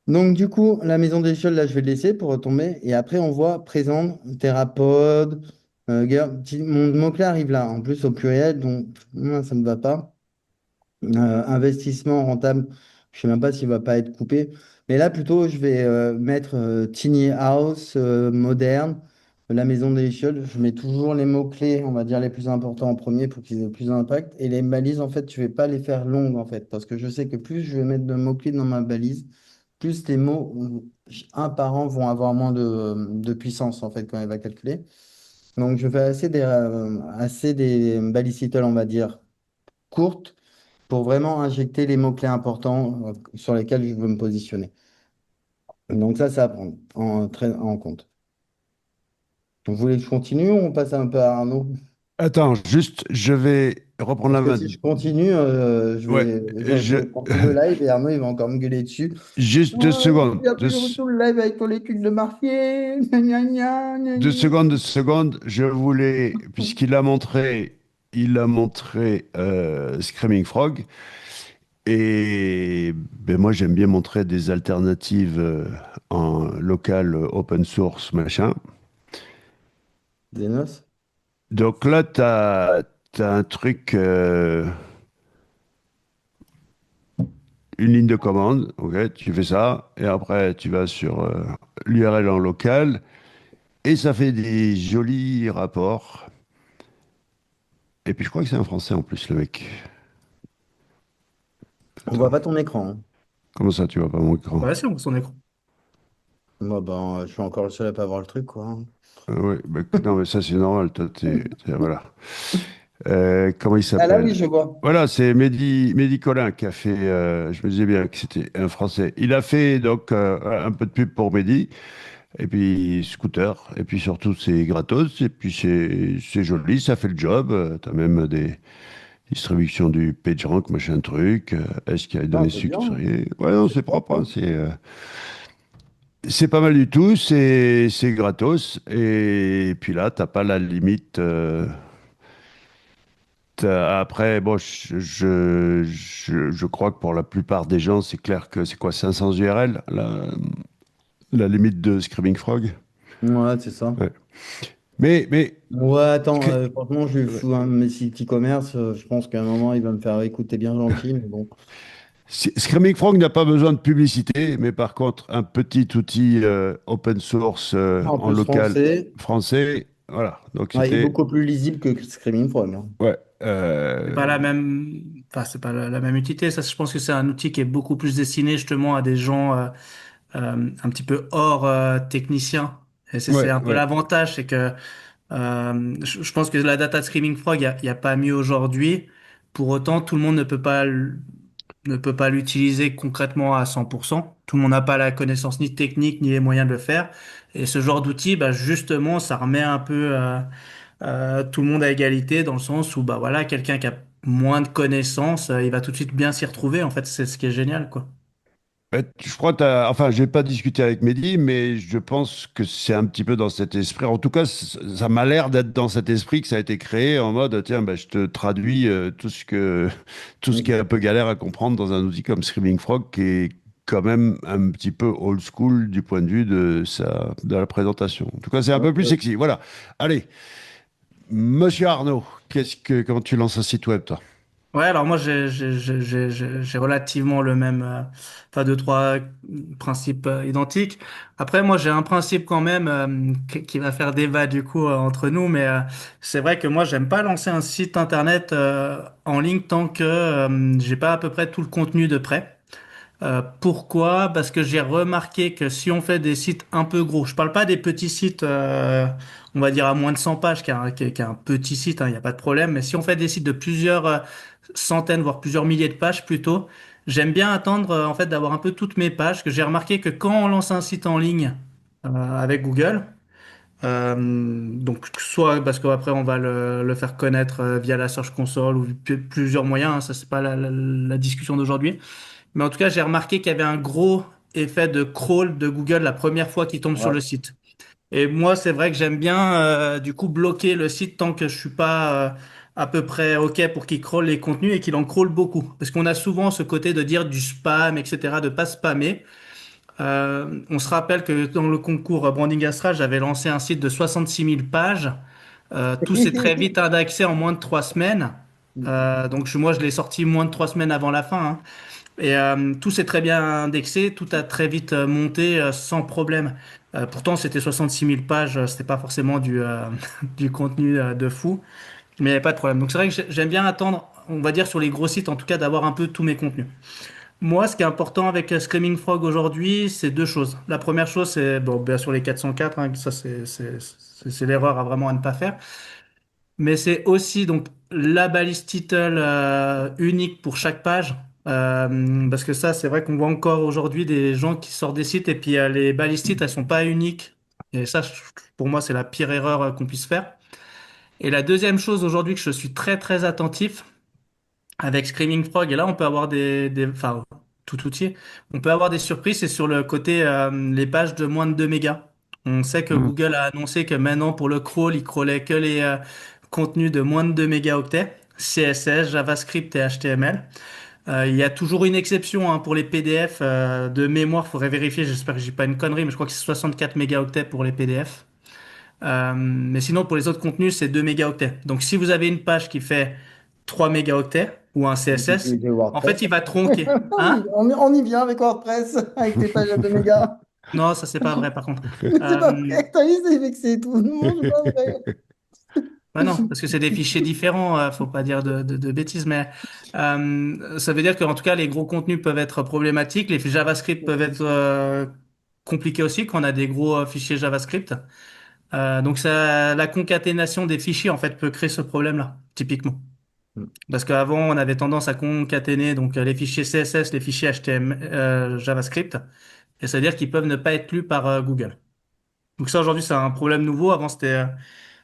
Donc du coup, la maison d'échelle, là, je vais le laisser pour retomber. Et après, on voit présente, thérapeute. Mon mot-clé arrive là, en plus au pluriel, donc moi, ça ne me va pas. Investissement rentable, je ne sais même pas s'il ne va pas être coupé. Mais là, plutôt, je vais mettre tiny house, moderne, la maison des chiottes. Je mets toujours les mots-clés, on va dire, les plus importants en premier pour qu'ils aient le plus d'impact. Et les balises, en fait, je ne vais pas les faire longues, en fait, parce que je sais que plus je vais mettre de mots-clés dans ma balise, plus les mots, un par an, vont avoir moins de puissance, en fait, quand elle va calculer. Donc, je fais assez des balises title, on va dire, courtes pour vraiment injecter les mots-clés importants sur lesquels je veux me positionner. Donc ça à prendre en compte. Vous voulez que je continue ou on passe un peu à Arnaud? Attends, juste, je vais reprendre Parce la que main. si je continue, Ouais, je je, vais prendre tout le live et Arnaud, il va encore me gueuler dessus. juste deux Ah, secondes. il a pris tout le live avec ton étude de marché. Gna, gna, gna, Deux gna. secondes, deux secondes. Je voulais, puisqu'il a montré, Screaming Frog. Et ben moi, j'aime bien montrer des alternatives en local, open source, machin. Zenos? Donc là, tu as un truc, une ligne de commande, ok, tu fais ça, et après, tu vas sur l'URL en local, et ça fait des jolis rapports. Et puis, je crois que c'est un français en plus, le mec. On voit Attends, pas ton écran, hein. comment ça, tu vois pas mon écran? Ouais, c'est bon, son écran. Moi, ben, je suis encore le seul à pas voir le truc, quoi, hein. Oui, bah, non, mais ça, c'est normal, toi, voilà. Comment il Ah là, oui, s'appelle? je vois. Voilà, c'est Mehdi Collin qui a fait. Je me disais bien que c'était un Français. Il a fait donc un peu de pub pour Mehdi, et puis Scooter, et puis surtout c'est gratos, et puis c'est joli, ça fait le job. T'as même des distributions du PageRank, machin truc. Est-ce qu'il y a des Non, données c'est bien, hein. sucrées? Ouais, non, C'est c'est propre, propre, hein, hein. c'est pas mal du tout, c'est gratos, et puis là, t'as pas la limite. Après, bon, je crois que pour la plupart des gens, c'est clair que c'est quoi, 500 URL, la limite de Screaming Frog. Ouais, c'est ça. Ouais. Mais Ouais, attends, Scre- franchement, je lui ouais. fous un mes sites e-commerce. Je pense qu'à un moment, il va me faire écouter bien gentil, mais bon. Screaming Frog n'a pas besoin de publicité, mais par contre, un petit outil open source En en plus, local français, français, voilà. Donc ouais, il est c'était, beaucoup plus lisible que Screaming Frog, hein. ouais, C'est pas la même, enfin, c'est pas la même utilité. Ça, je pense que c'est un outil qui est beaucoup plus destiné justement à des gens un petit peu hors technicien. Et c'est ouais, un peu ouais. l'avantage, c'est que je pense que la data streaming frog, il y a pas mieux aujourd'hui. Pour autant, tout le monde ne peut pas l'utiliser concrètement à 100%. Tout le monde n'a pas la connaissance ni technique ni les moyens de le faire. Et ce genre d'outil, bah, justement, ça remet un peu tout le monde à égalité dans le sens où bah voilà, quelqu'un qui a moins de connaissances, il va tout de suite bien s'y retrouver. En fait, c'est ce qui est génial, quoi. Je crois que enfin, j'ai pas discuté avec Mehdi, mais je pense que c'est un petit peu dans cet esprit. En tout cas, ça m'a l'air d'être dans cet esprit que ça a été créé en mode, tiens, bah, je te traduis tout ce qui est un peu galère à comprendre dans un outil comme Screaming Frog, quand même un petit peu old school du point de vue de la présentation. En tout cas, c'est un peu plus sexy. Voilà. Allez, Monsieur Arnaud, comment tu lances un site web, toi? Ouais, alors moi j'ai relativement le même, enfin deux trois principes identiques. Après moi j'ai un principe quand même qui va faire débat du coup entre nous, mais c'est vrai que moi j'aime pas lancer un site internet en ligne tant que j'ai pas à peu près tout le contenu de près. Pourquoi? Parce que j'ai remarqué que si on fait des sites un peu gros, je parle pas des petits sites, on va dire à moins de 100 pages, qui est un petit site, il n'y a pas de problème, mais si on fait des sites de plusieurs centaines, voire plusieurs milliers de pages plutôt, j'aime bien attendre en fait d'avoir un peu toutes mes pages, que j'ai remarqué que quand on lance un site en ligne avec Google, donc soit parce qu'après on va le faire connaître via la Search Console ou plusieurs moyens, ça c'est pas la discussion d'aujourd'hui. Mais en tout cas, j'ai remarqué qu'il y avait un gros effet de crawl de Google la première fois qu'il tombe sur Ouais. le site. Et moi, c'est vrai que j'aime bien du coup bloquer le site tant que je suis pas à peu près OK pour qu'il crawl les contenus et qu'il en crawl beaucoup. Parce qu'on a souvent ce côté de dire du spam, etc., de pas spammer. On se rappelle que dans le concours Branding Astra, j'avais lancé un site de 66 000 pages. Tout s'est très vite indexé en moins de 3 semaines. Donc moi, je l'ai sorti moins de 3 semaines avant la fin, hein. Et tout s'est très bien indexé, tout a très vite monté sans problème. Pourtant, c'était 66 000 pages, c'était pas forcément du contenu de fou, mais il n'y avait pas de problème. Donc c'est vrai que j'aime bien attendre, on va dire sur les gros sites en tout cas, d'avoir un peu tous mes contenus. Moi, ce qui est important avec Screaming Frog aujourd'hui, c'est deux choses. La première chose, c'est bon, bien sûr les 404, hein, ça c'est l'erreur à vraiment à ne pas faire. Mais c'est aussi donc la balise title unique pour chaque page. Parce que ça, c'est vrai qu'on voit encore aujourd'hui des gens qui sortent des sites et puis les balises titres, elles sont pas uniques. Et ça, pour moi, c'est la pire erreur qu'on puisse faire. Et la deuxième chose aujourd'hui que je suis très très attentif avec Screaming Frog, et là on peut avoir enfin tout outil, on peut avoir des surprises, c'est sur le côté les pages de moins de 2 mégas. On sait que Hmm. Google a annoncé que maintenant pour le crawl, il crawlait que les contenus de moins de 2 mégaoctets, CSS, JavaScript et HTML. Il y a toujours une exception hein, pour les PDF de mémoire, faudrait vérifier, j'espère que j'ai pas une connerie, mais je crois que c'est 64 mégaoctets pour les PDF. Mais sinon, pour les autres contenus, c'est 2 mégaoctets. Donc, si vous avez une page qui fait 3 mégaoctets ou un On peut CSS, utiliser en fait, WordPress. il va tronquer. Hein? On y vient avec WordPress, avec tes pages à 2 mégas. Non, ça, c'est pas vrai, par contre. Mais c'est pas Euh, vrai, t'as vu, c'est vexé tout le monde, c'est pas vrai. Bah non, parce que c'est des fichiers différents, faut pas dire de bêtises, mais ça veut dire qu'en tout cas, les gros contenus peuvent être problématiques, les JavaScript peuvent être compliqués aussi quand on a des gros fichiers JavaScript. Donc ça, la concaténation des fichiers, en fait, peut créer ce problème-là, typiquement. Parce qu'avant, on avait tendance à concaténer donc les fichiers CSS, les fichiers HTML, JavaScript, et c'est-à-dire qu'ils peuvent ne pas être lus par Google. Donc ça, aujourd'hui, c'est un problème nouveau. Avant, c'était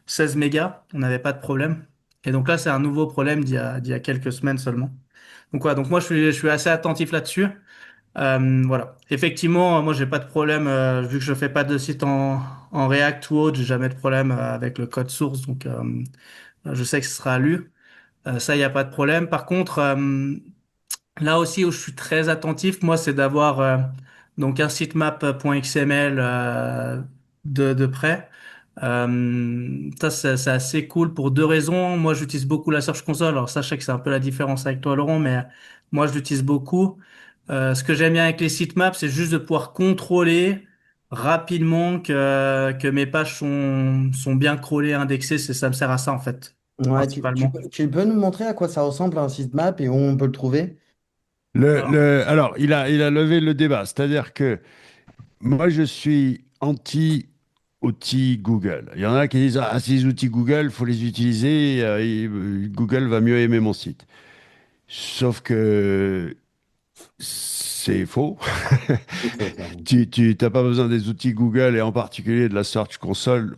16 mégas, on n'avait pas de problème. Et donc là, c'est un nouveau problème d'il y a quelques semaines seulement. Donc voilà, donc moi, je suis assez attentif là-dessus. Voilà. Effectivement, moi, j'ai pas de problème, vu que je fais pas de site en React ou autre, j'ai jamais de problème avec le code source, donc je sais que ce sera lu. Ça, il n'y a pas de problème. Par contre, là aussi où je suis très attentif, moi, c'est d'avoir donc un sitemap.xml de près. Ça, c'est assez cool pour deux raisons. Moi, j'utilise beaucoup la Search Console. Alors, ça, je sais que c'est un peu la différence avec toi, Laurent, mais moi, je l'utilise beaucoup. Ce que j'aime bien avec les sitemaps, c'est juste de pouvoir contrôler rapidement que mes pages sont bien crawlées, indexées. Ça me sert à ça, en fait, Ouais, principalement. tu peux nous montrer à quoi ça ressemble un sitemap et où on peut le trouver? Alors, il a levé le débat, c'est-à-dire que moi, je suis anti-outils Google. Il y en a qui disent, ah, ces outils Google, faut les utiliser, Google va mieux aimer mon site. Sauf que c'est faux. C'est faux, ça. Tu n'as pas besoin des outils Google et en particulier de la Search Console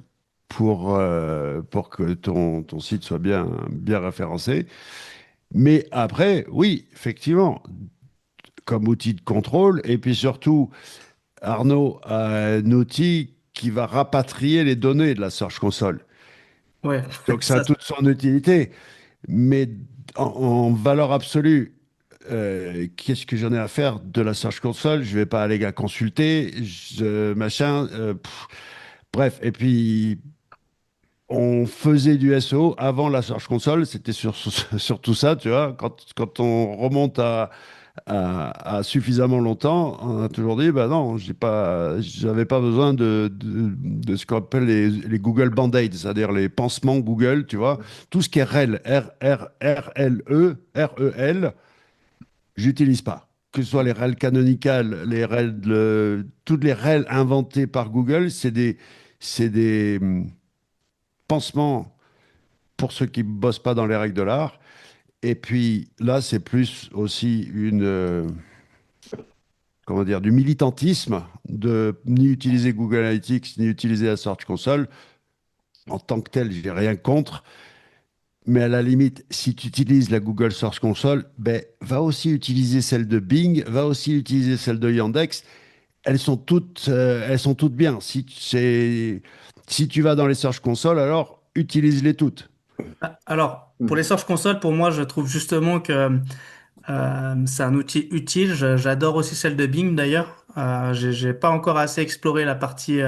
pour que ton site soit bien référencé. Mais après, oui, effectivement, comme outil de contrôle, et puis surtout, Arnaud a un outil qui va rapatrier les données de la Search Console. Ouais, Donc ça a ça, toute son utilité, mais en valeur absolue, qu'est-ce que j'en ai à faire de la Search Console? Je vais pas aller la consulter, machin. Bref, et puis on faisait du SEO avant la Search Console, c'était sur tout ça, tu vois. Quand on remonte à suffisamment longtemps, on a toujours dit, bah non, j'avais pas besoin de ce qu'on appelle les Google Band-Aids, c'est-à-dire les pansements Google, tu vois. Tout ce qui est REL, R-E-L, j'utilise pas. Que ce soit les REL canonicales, les REL, toutes les REL inventées par Google, c'est des pansements pour ceux qui bossent pas dans les règles de l'art. Et puis là, c'est plus aussi comment dire, du militantisme de ni utiliser Google Analytics, ni utiliser la Search Console. En tant que tel, j'ai rien contre. Mais à la limite, si tu utilises la Google Search Console, ben, va aussi utiliser celle de Bing, va aussi utiliser celle de Yandex. Elles sont toutes bien. Si tu vas dans les Search Console, alors utilise-les toutes. Alors, pour les Mhm. Search Console, pour moi, je trouve justement que c'est un outil utile. J'adore aussi celle de Bing d'ailleurs. J'ai pas encore assez exploré la partie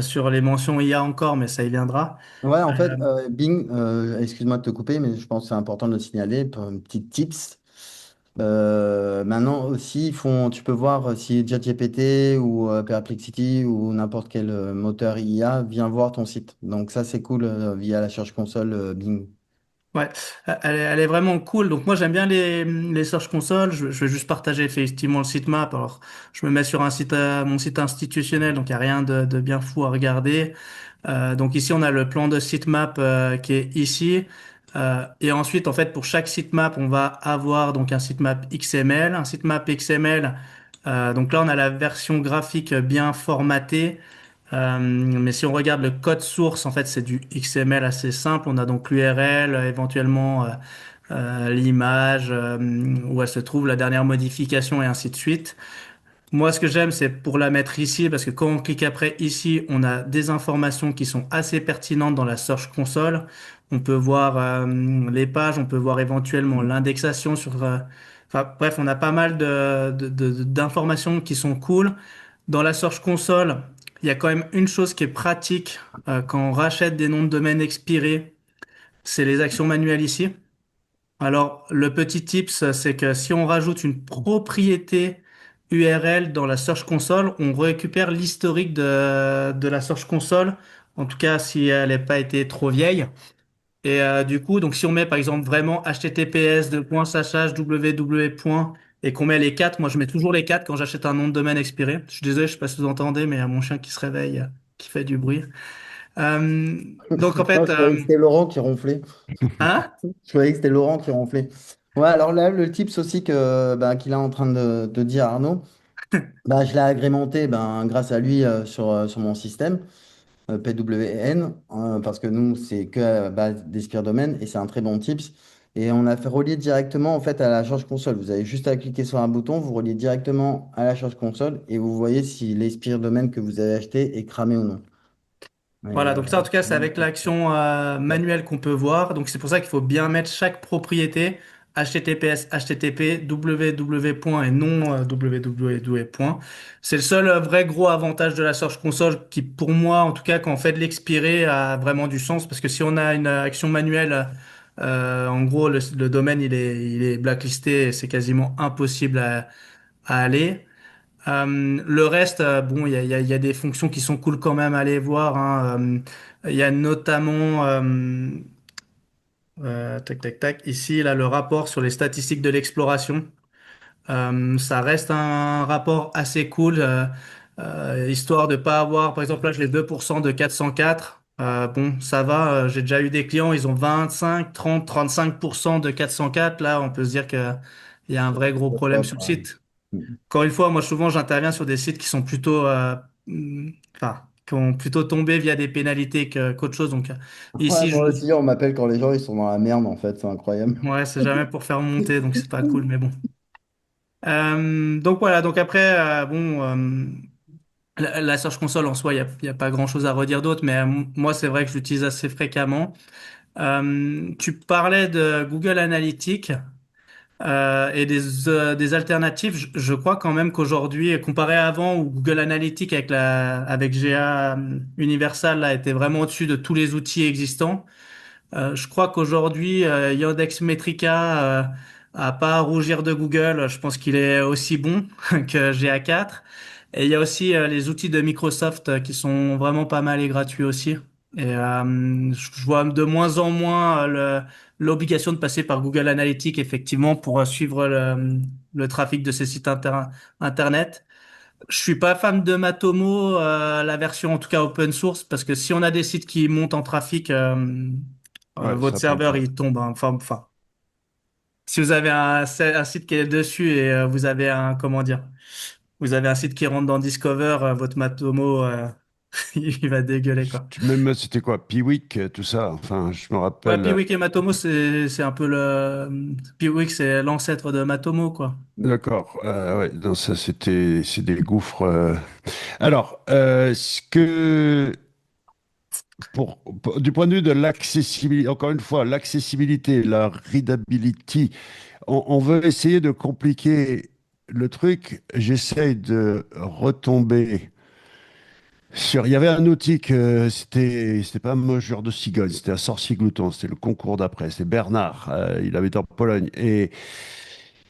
sur les mentions IA encore, mais ça y viendra. Ouais, en fait, Bing, excuse-moi de te couper, mais je pense que c'est important de le signaler pour un petit tips. Maintenant aussi, tu peux voir si ChatGPT ou Perplexity ou n'importe quel moteur IA vient voir ton site. Donc ça, c'est cool via la Search Console Bing. Ouais, elle est vraiment cool. Donc moi j'aime bien les Search Console. Je vais juste partager effectivement le sitemap. Alors je me mets sur un site, mon site institutionnel, donc il n'y a rien de bien fou à regarder. Donc ici on a le plan de sitemap qui est ici. Et ensuite en fait pour chaque sitemap on va avoir donc un sitemap XML, un sitemap XML. Donc là on a la version graphique bien formatée. Mais si on regarde le code source, en fait, c'est du XML assez simple. On a donc l'URL, éventuellement l'image, où elle se trouve, la dernière modification et ainsi de suite. Moi, ce que j'aime, c'est pour la mettre ici, parce que quand on clique après ici, on a des informations qui sont assez pertinentes dans la Search Console. On peut voir les pages, on peut voir éventuellement l'indexation sur... enfin, bref, on a pas mal d'informations qui sont cool. Dans la Search Console, il y a quand même une chose qui est pratique quand on rachète des noms de domaine expirés, c'est les actions manuelles ici. Alors, le petit tips, c'est que si on rajoute une propriété URL dans la Search Console, on récupère l'historique de la Search Console, en tout cas si elle n'a pas été trop vieille. Et du coup, donc si on met par exemple vraiment https www. Et qu'on met les quatre, moi je mets toujours les quatre quand j'achète un nom de domaine expiré. Je suis désolé, je sais pas si vous entendez, mais il y a mon chien qui se réveille, qui fait du bruit. Donc en Non, fait, je croyais que c'était Laurent qui ronflait. hein? Je croyais que c'était Laurent qui ronflait. Ouais, alors là, le tips aussi qu'il est en train de dire Arnaud, bah, je l'ai agrémenté grâce à lui sur mon système. PWN, parce que nous, c'est que à base d'Espire Domaine et c'est un très bon tips. Et on a fait relier directement en fait à la Charge Console. Vous avez juste à cliquer sur un bouton, vous reliez directement à la Charge Console et vous voyez si l'Espire Domaine que vous avez acheté est cramé ou non. Et, Voilà, donc ça en tout cas c'est avec l'action manuelle qu'on peut voir. Donc c'est pour ça qu'il faut bien mettre chaque propriété HTTPS, HTTP, www. Et non www. C'est le seul vrai gros avantage de la Search Console qui pour moi en tout cas quand on fait de l'expirer a vraiment du sens parce que si on a une action manuelle en gros le domaine il est blacklisté et c'est quasiment impossible à aller. Le reste, bon, il y a des fonctions qui sont cool quand même à aller voir, hein. Il y a notamment, tac, tac, tac, ici, là, le rapport sur les statistiques de l'exploration. Ça reste un rapport assez cool, histoire de pas avoir, par exemple, là, j'ai 2% de 404. Bon, ça va, j'ai déjà eu des clients, ils ont 25, 30, 35% de 404. Là, on peut se dire que il y a un vrai gros problème sur le site. Encore une fois, moi souvent j'interviens sur des sites qui sont plutôt, enfin, qui ont plutôt tombé via des pénalités qu'autre chose. Donc ouais, ici, moi aussi, on m'appelle quand les gens ils sont dans la merde en fait, c'est incroyable. ouais, c'est jamais pour faire monter, donc c'est pas cool, mais bon. Donc voilà, donc après, bon, la Search Console en soi, il y a pas grand-chose à redire d'autre, mais moi c'est vrai que je l'utilise assez fréquemment. Tu parlais de Google Analytics. Et des alternatives, je crois quand même qu'aujourd'hui, comparé à avant, où Google Analytics avec GA Universal là, était vraiment au-dessus de tous les outils existants, je crois qu'aujourd'hui, Yandex Metrica a pas à rougir de Google. Je pense qu'il est aussi bon que GA4. Et il y a aussi les outils de Microsoft qui sont vraiment pas mal et gratuits aussi. Et je vois de moins en moins l'obligation de passer par Google Analytics effectivement pour suivre le trafic de ces sites internet. Je suis pas fan de Matomo, la version en tout cas open source, parce que si on a des sites qui montent en trafic, Ouais, votre ça prend le serveur pas. il tombe, hein. Enfin, si vous avez un site qui est dessus et vous avez un, comment dire, vous avez un site qui rentre dans Discover, votre Matomo, il va dégueuler quoi. Même, c'était quoi? Piwik, tout ça. Enfin, je me Ouais, rappelle. Piwik et Matomo, c'est un peu Piwik, c'est l'ancêtre de Matomo quoi. D'accord. Ouais, non, ça, c'est des gouffres. Alors, du point de vue de l'accessibilité, encore une fois, l'accessibilité, la readability, on veut essayer de compliquer le truc. J'essaye de retomber sur. Il y avait un outil que c'était pas un mangeur de cigogne, c'était un sorcier glouton, c'était le concours d'après, c'était Bernard, il avait été en Pologne. Et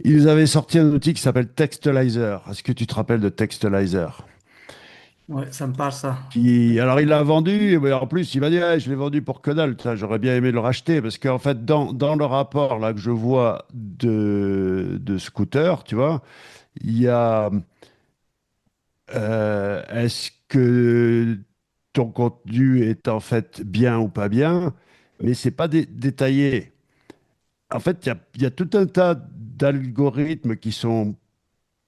ils avaient sorti un outil qui s'appelle Textalizer. Est-ce que tu te rappelles de Textalizer? Ouais, ça me parle ça. Alors il l'a vendu, mais en plus il m'a dit eh, je l'ai vendu pour que dalle. Putain, j'aurais bien aimé le racheter parce qu'en fait dans le rapport là que je vois de Scooter, tu vois, il y a est-ce que ton contenu est en fait bien ou pas bien, mais c'est pas détaillé. En fait, il y a tout un tas d'algorithmes qui sont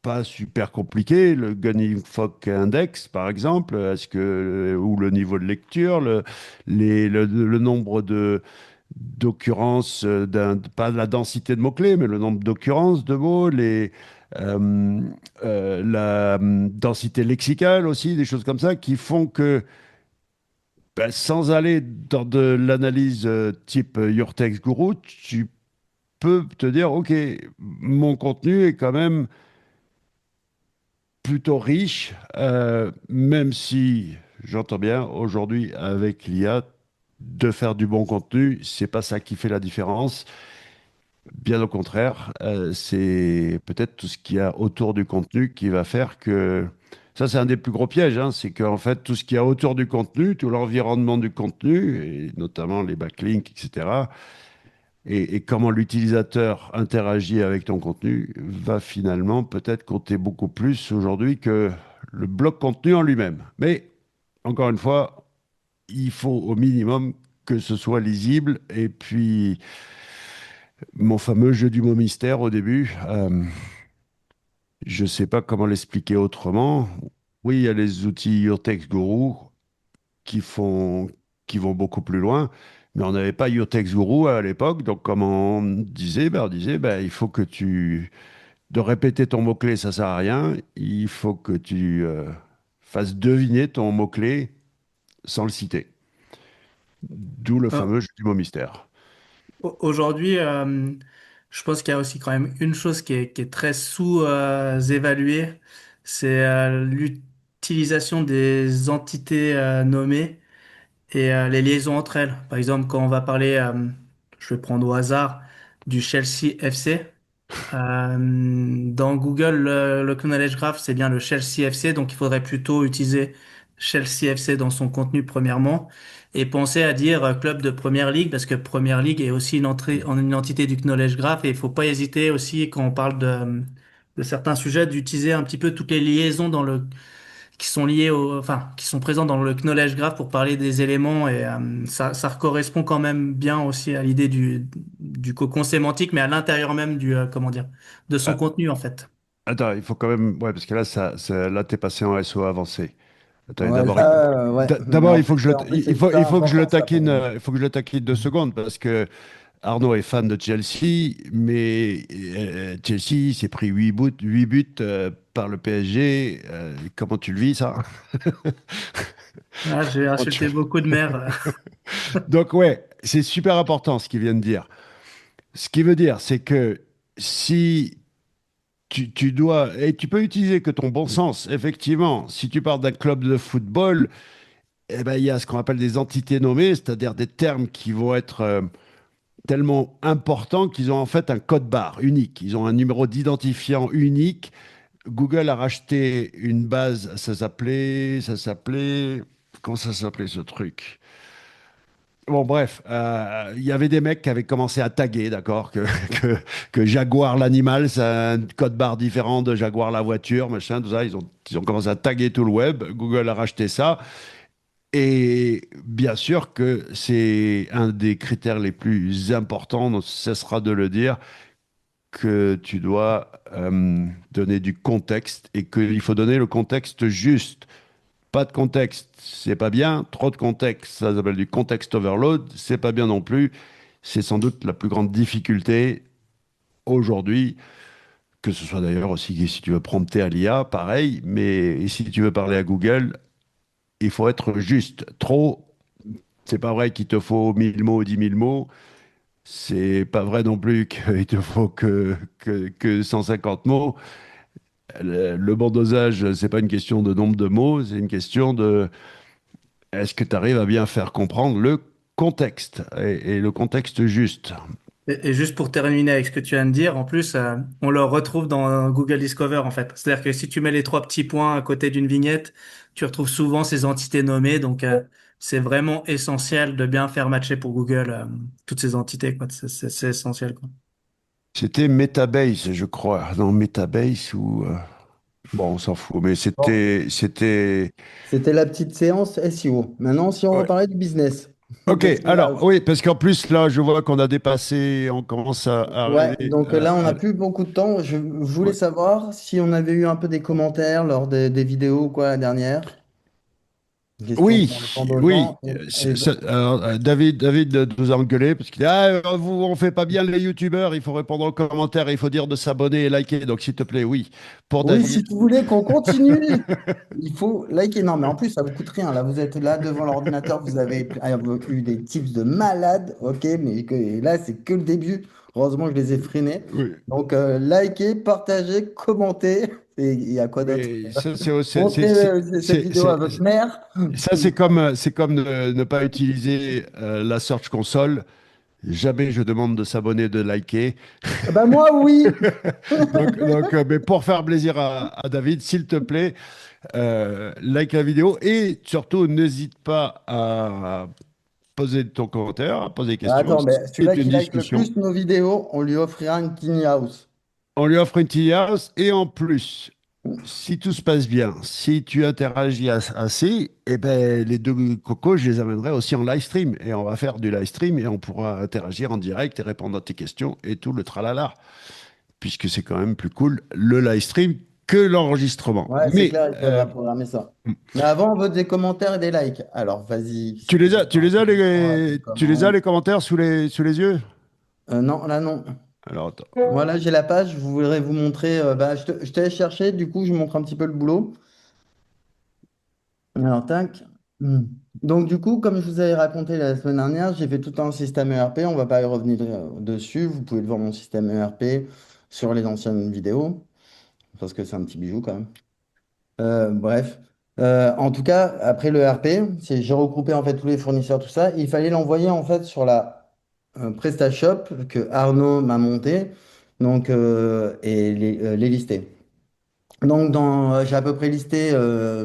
pas super compliqué. Le Gunning Fock Index, par exemple, ou le niveau de lecture, le nombre d'occurrences, pas la densité de mots-clés, mais le nombre d'occurrences de mots, la densité lexicale aussi, des choses comme ça, qui font que, ben, sans aller dans de l'analyse type Your Text Guru, tu peux te dire, OK, mon contenu est quand même plutôt riche, même si j'entends bien aujourd'hui avec l'IA de faire du bon contenu, c'est pas ça qui fait la différence. Bien au contraire, c'est peut-être tout ce qu'il y a autour du contenu qui va faire que ça, c'est un des plus gros pièges, hein, c'est qu'en fait, tout ce qu'il y a autour du contenu, tout l'environnement du contenu, et notamment les backlinks, etc., et comment l'utilisateur interagit avec ton contenu va finalement peut-être compter beaucoup plus aujourd'hui que le bloc contenu en lui-même. Mais encore une fois, il faut au minimum que ce soit lisible. Et puis, mon fameux jeu du mot mystère au début, je ne sais pas comment l'expliquer autrement. Oui, il y a les outils Your Text Guru qui font, qui vont beaucoup plus loin. Mais on n'avait pas Your Text Guru à l'époque, donc comme on disait, ben, il faut que de répéter ton mot-clé, ça sert à rien. Il faut que tu fasses deviner ton mot-clé sans le citer. D'où le Euh, fameux jeu du mot mystère. Aujourd'hui, je pense qu'il y a aussi quand même une chose qui est très sous-évaluée, c'est l'utilisation des entités nommées et les liaisons entre elles. Par exemple, quand on va parler, je vais prendre au hasard, du Chelsea FC. Dans Google, le Knowledge Graph, c'est bien le Chelsea FC, donc il faudrait plutôt utiliser Chelsea FC dans son contenu premièrement et penser à dire club de Première Ligue parce que Première Ligue est aussi une entité du Knowledge Graph et il faut pas hésiter aussi quand on parle de certains sujets d'utiliser un petit peu toutes les liaisons qui sont liées enfin, qui sont présentes dans le Knowledge Graph pour parler des éléments et ça correspond quand même bien aussi à l'idée du cocon sémantique, mais à l'intérieur même comment dire, de son Ah, contenu en fait. attends, il faut quand même. Ouais, parce que là, là t'es passé en SO avancé. Attends, Ouais, d'abord, là, ouais. Mais d'abord, en fait, c'est super il faut que je le important ça pour taquine, moi. il faut que je le taquine 2 secondes parce que Arnaud est fan de Chelsea, mais Chelsea s'est pris 8 buts par le PSG. Comment tu le vis, ça? Ah, j'ai Comment tu- insulté beaucoup de mères. Donc, ouais, c'est super important ce qu'il vient de dire. Ce qui veut dire, c'est que si tu dois, et tu peux utiliser que ton bon sens, effectivement. Si tu parles d'un club de football, eh ben, il y a ce qu'on appelle des entités nommées, c'est-à-dire des termes qui vont être tellement importants qu'ils ont en fait un code barre unique. Ils ont un numéro d'identifiant unique. Google a racheté une base, comment ça s'appelait ce truc? Bon, bref, il y avait des mecs qui avaient commencé à taguer, d'accord, que Jaguar l'animal, c'est un code barre différent de Jaguar la voiture, machin, tout ça. Ils ont commencé à taguer tout le web. Google a racheté ça. Et bien sûr que c'est un des critères les plus importants, on ne cessera de le dire, que tu dois donner du contexte et qu'il faut donner le contexte juste. Pas de contexte, c'est pas bien. Trop de contexte, ça s'appelle du context overload, c'est pas bien non plus. C'est sans doute la plus grande difficulté aujourd'hui, que ce soit d'ailleurs aussi si tu veux prompter à l'IA, pareil, mais si tu veux parler à Google, il faut être juste. Trop, c'est pas vrai qu'il te faut 1000 mots, 10 000 mots. C'est pas vrai non plus qu'il te faut que 150 mots. Le bon dosage, c'est pas une question de nombre de mots, c'est une question de est-ce que tu arrives à bien faire comprendre le contexte et le contexte juste. Et juste pour terminer avec ce que tu viens de dire, en plus, on le retrouve dans Google Discover, en fait. C'est-à-dire que si tu mets les trois petits points à côté d'une vignette, tu retrouves souvent ces entités nommées. Donc, c'est vraiment essentiel de bien faire matcher pour Google toutes ces entités, quoi. C'est essentiel, quoi. C'était Metabase, je crois. Non, Metabase ou... bon, on s'en fout, mais Bon, c'était... c'était la petite séance SEO. Maintenant, si on va Ouais. parler du business. Ok, Qu'est-ce qu'on a? alors oui, parce qu'en plus là, je vois qu'on a dépassé, on commence à Ouais, arriver donc là, on n'a plus beaucoup de temps. Je voulais ouais. savoir si on avait eu un peu des commentaires lors des vidéos ou quoi la dernière. Une question Oui, pour répondre aux oui. gens. Et Alors, David nous a engueulé parce qu'il dit ah, vous, on fait pas bien les youtubeurs, il faut répondre aux commentaires, il faut dire de s'abonner et liker. Donc, s'il te plaît, oui. Pour oui, David, si tu voulais qu'on continue, il faut liker. Non, mais en plus, ça vous coûte rien. Là, vous êtes là devant l'ordinateur, vous avez eu des tips de malades, ok, mais et là, c'est que le début. Heureusement, je les ai freinés. oui. Donc, likez, partagez, commentez. Et il y a quoi d'autre? Mais ça, Montrez cette vidéo à votre mère. ça, c'est comme ne pas utiliser la Search Console. Jamais je demande de s'abonner, de liker. Ah bah moi, oui. Mais pour faire plaisir à David, s'il te plaît, like la vidéo et surtout n'hésite pas à poser ton commentaire, à poser des Bah, questions. attends, mais celui-là C'est une qui like le discussion. plus nos vidéos, on lui offrira une tiny house. On lui offre une tiny house et en plus, si tout se passe bien, si tu interagis assez, eh ben, les deux cocos, je les amènerai aussi en live stream. Et on va faire du live stream et on pourra interagir en direct et répondre à tes questions et tout le tralala. Puisque c'est quand même plus cool le live stream que l'enregistrement. Ouais, c'est Mais clair, il faudra programmer ça. Mais avant, on veut des commentaires et des likes. Alors, vas-y, tu si tu les veux as, tu les as tu les commences. commentaires sous les yeux? Non, là, non. Alors attends. Voilà, j'ai la page. Je voudrais vous montrer. Bah, je t'ai cherché, du coup, je montre un petit peu le boulot. Alors, tac. Hmm. Donc, du coup, comme je vous avais raconté la semaine dernière, j'ai fait tout un système ERP. On va pas y revenir dessus. Vous pouvez le voir, mon système ERP, sur les anciennes vidéos, parce que c'est un petit bijou quand même. Bref. En tout cas, après le RP, j'ai regroupé en fait tous les fournisseurs, tout ça. Il fallait l'envoyer en fait sur la PrestaShop que Arnaud m'a monté, donc et les lister. Donc j'ai à peu près listé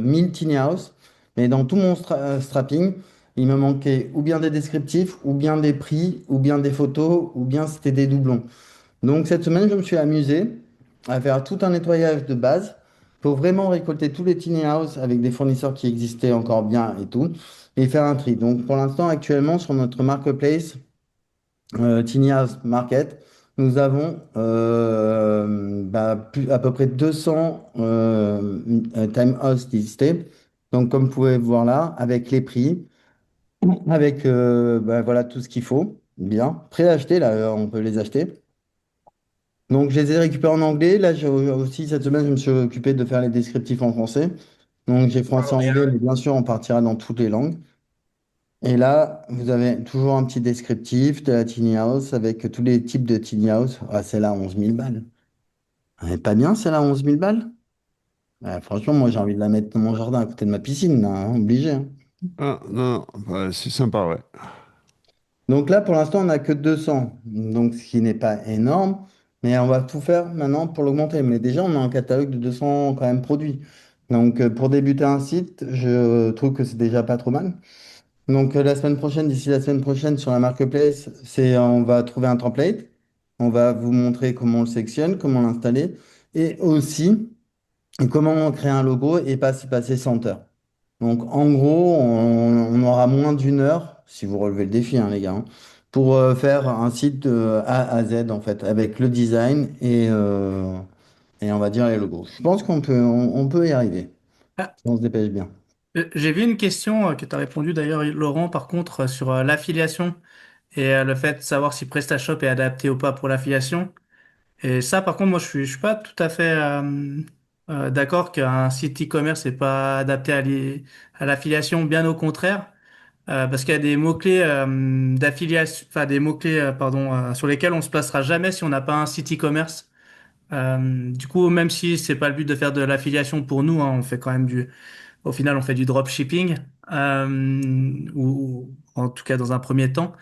1000 tiny house, mais dans tout mon strapping, il me manquait ou bien des descriptifs, ou bien des prix, ou bien des photos, ou bien c'était des doublons. Donc cette semaine, je me suis amusé à faire tout un nettoyage de base pour vraiment récolter tous les tiny house avec des fournisseurs qui existaient encore bien et tout, et faire un tri. Donc pour l'instant, actuellement, sur notre marketplace, Tiny House Market, nous avons à peu près 200 time house listés. Donc comme vous pouvez voir là, avec les prix, avec voilà, tout ce qu'il faut, bien, préacheté, là, on peut les acheter. Donc, je les ai récupérés en anglais. Là, aussi, cette semaine, je me suis occupé de faire les descriptifs en français. Donc, j'ai français-anglais, mais bien sûr, on partira dans toutes les langues. Et là, vous avez toujours un petit descriptif de la tiny house avec tous les types de tiny house. Ah, celle-là, 11 000 balles. Elle est pas bien, celle-là, 11 000 balles? Ouais, franchement, moi, j'ai envie de la mettre dans mon jardin à côté de ma piscine, là, hein, obligé, hein. Ah, non, ouais, c'est sympa, ouais. Donc là, pour l'instant, on n'a que 200, donc ce qui n'est pas énorme, mais on va tout faire maintenant pour l'augmenter. Mais déjà, on a un catalogue de 200 quand même produits. Donc pour débuter un site, je trouve que c'est déjà pas trop mal. Donc la semaine prochaine, d'ici la semaine prochaine sur la marketplace, on va trouver un template. On va vous montrer comment on le sectionne, comment l'installer et aussi comment créer un logo et pas s'y passer 100 heures. Donc, en gros, on aura moins d'une heure, si vous relevez le défi, hein, les gars, hein, pour faire un site de A à Z, en fait, avec le design et on va dire les logos. Je pense on peut y arriver. Ah, On se dépêche bien. j'ai vu une question que tu as répondu d'ailleurs, Laurent, par contre, sur l'affiliation et le fait de savoir si PrestaShop est adapté ou pas pour l'affiliation. Et ça, par contre, moi, je suis pas tout à fait d'accord qu'un site e-commerce n'est pas adapté à l'affiliation, bien au contraire. Parce qu'il y a des mots-clés d'affiliation, enfin des mots-clés, pardon, sur lesquels on se placera jamais si on n'a pas un site e-commerce. Du coup, même si c'est pas le but de faire de l'affiliation pour nous, hein, on fait quand même au final, on fait du dropshipping, ou en tout cas dans un premier temps.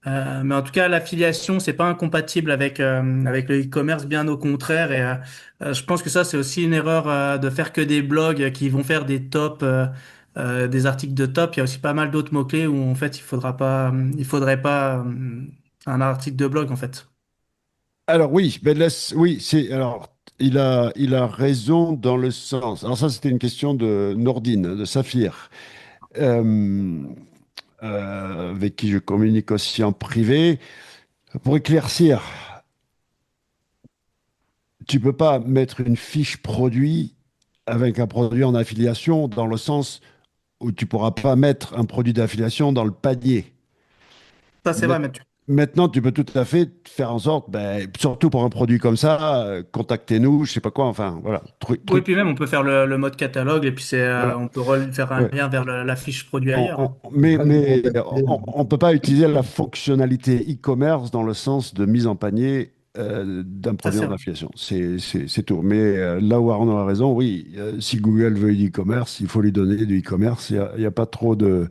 Mais en tout cas, l'affiliation, c'est pas incompatible avec le e-commerce, bien au contraire. Et je pense que ça, c'est aussi une erreur de faire que des blogs qui vont faire des tops, des articles de top. Il y a aussi pas mal d'autres mots-clés où en fait, il faudrait pas un article de blog en fait. Alors oui, ben oui, alors il a raison dans le sens. Alors ça, c'était une question de Nordine, de Saphir, euh, avec qui je communique aussi en privé. Pour éclaircir, tu peux pas mettre une fiche produit avec un produit en affiliation dans le sens où tu pourras pas mettre un produit d'affiliation dans le panier. Ça, c'est vrai, Met- mais Maintenant, tu peux tout à fait faire en sorte, ben, surtout pour un produit comme ça, contactez-nous, je sais pas quoi, enfin, voilà, oui, truc, puis même, on peut faire le mode catalogue et puis voilà. on peut faire un Ouais. lien vers la fiche produit ailleurs, hein. Mais on ne peut pas utiliser la fonctionnalité e-commerce dans le sens de mise en panier d'un Ça, produit c'est en vrai. affiliation. C'est tout. Mais là où Arnaud a raison, oui, si Google veut du e-commerce, il faut lui donner du e-commerce. Il y a pas trop de...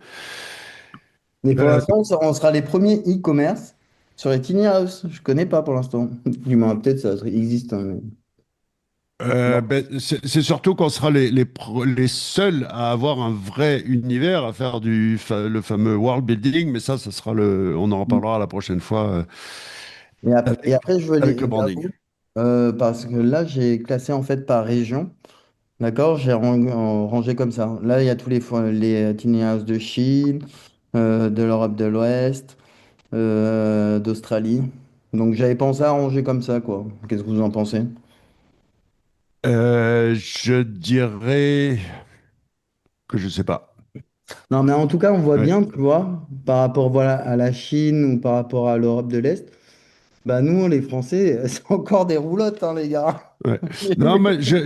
Mais pour Euh, l'instant, on sera les premiers e-commerce sur les tiny house. Je connais pas pour l'instant. Du moins, peut-être ça existe, hein, bon. ben, c'est surtout qu'on sera les seuls à avoir un vrai univers, à faire le fameux world building, mais ça sera on en reparlera la prochaine fois Et après, je veux avec le aller vers branding. vous parce que là, j'ai classé en fait par région. D'accord, rangé comme ça. Là, il y a tous les tiny houses de Chine, de l'Europe de l'Ouest, d'Australie. Donc, j'avais pensé à ranger comme ça, quoi. Qu'est-ce que vous en pensez? Je dirais que je sais pas. Non, mais en tout cas, on voit Ouais, bien, tu vois, par rapport voilà, à la Chine ou par rapport à l'Europe de l'Est, bah nous, les Français, c'est encore des roulottes, hein, les gars. ouais. Non, mais je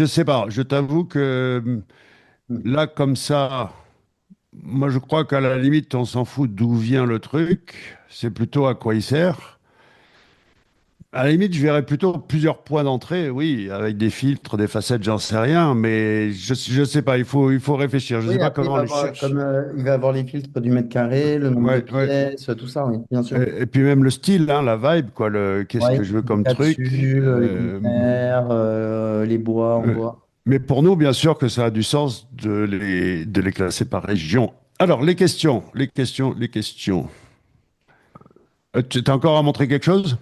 sais pas. Je t'avoue que là, comme ça, moi, je crois qu'à la limite, on s'en fout d'où vient le truc. C'est plutôt à quoi il sert. À la limite, je verrais plutôt plusieurs points d'entrée, oui, avec des filtres, des facettes, j'en sais rien, mais je sais pas. Il faut réfléchir. Je sais Oui, pas après, comment les chercher. il va avoir les filtres du mètre carré, le nombre de Ouais, ouais. pièces, tout ça, oui, bien sûr. Et puis même le style, hein, la vibe, quoi. Qu'est-ce Oui, que je veux les comme truc. capsules, les conteneurs, les bois en Euh, bois. mais pour nous, bien sûr que ça a du sens de les classer par région. Alors, les questions. Tu as encore à montrer quelque chose?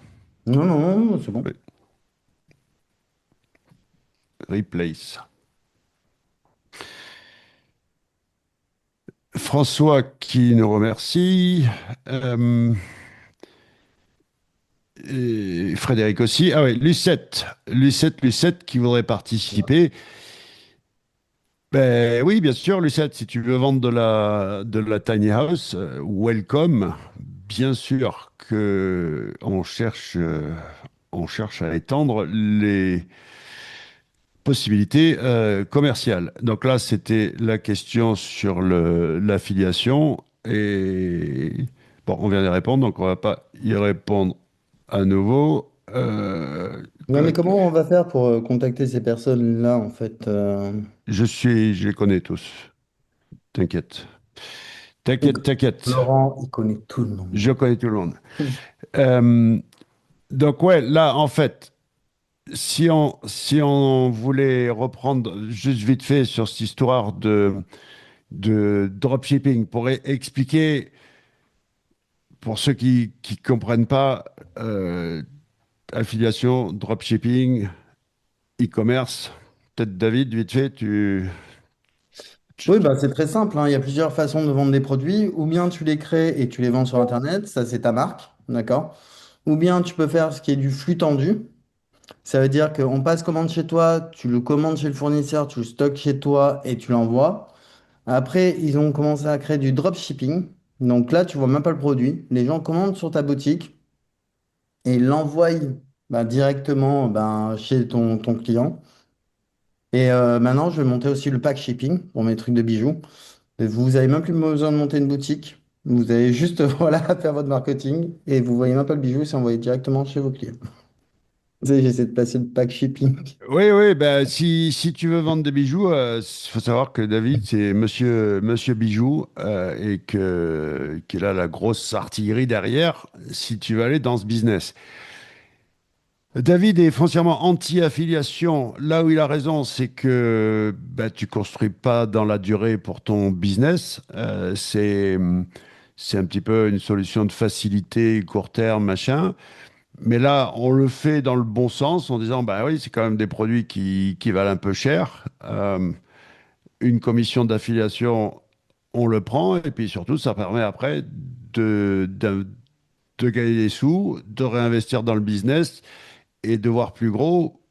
Non, non, non, c'est bon. Oui. Replace. François qui nous remercie. Euh, et Frédéric aussi. Ah oui, Lucette qui voudrait participer. Ben oui, bien sûr, Lucette, si tu veux vendre de la tiny house, welcome. Bien sûr que on cherche à étendre possibilité commerciale. Donc là, c'était la question sur l'affiliation. Et bon, on vient d'y répondre, donc on va pas y répondre à nouveau. Ouais, mais comment on va faire pour contacter ces personnes-là, en fait? je les connais tous. T'inquiète. T'inquiète, t'inquiète. Laurent, il connaît tout le monde. Je connais tout le monde. Euh, donc ouais, là, en fait, si on voulait reprendre juste vite fait sur cette histoire de dropshipping, pour expliquer, pour ceux qui ne comprennent pas, euh, affiliation, dropshipping, e-commerce, peut-être David, vite fait, Oui, bah, c'est très simple, hein. Il y a plusieurs façons de vendre des produits. Ou bien tu les crées et tu les vends sur Internet, ça c'est ta marque, d'accord? Ou bien tu peux faire ce qui est du flux tendu. Ça veut dire qu'on passe commande chez toi, tu le commandes chez le fournisseur, tu le stockes chez toi et tu l'envoies. Après, ils ont commencé à créer du dropshipping. Donc là, tu vois même pas le produit. Les gens commandent sur ta boutique et l'envoient bah, directement bah, chez ton client. Et maintenant, je vais monter aussi le pack shipping pour mes trucs de bijoux. Et vous avez même plus besoin de monter une boutique. Vous avez juste voilà, à faire votre marketing et vous voyez même pas le bijou, c'est envoyé directement chez vos clients. Vous savez, j'essaie de placer le pack shipping. Oui, oui, ben, si tu veux vendre des bijoux, il faut savoir que David, c'est monsieur Bijoux et qu'il a la grosse artillerie derrière si tu veux aller dans ce business. David est foncièrement anti-affiliation. Là où il a raison, c'est que ben, tu construis pas dans la durée pour ton business. C'est un petit peu une solution de facilité, court terme, machin. Mais là, on le fait dans le bon sens en disant, bah oui, c'est quand même des produits qui valent un peu cher. Une commission d'affiliation, on le prend. Et puis surtout, ça permet après de gagner des sous, de réinvestir dans le business et de voir plus gros.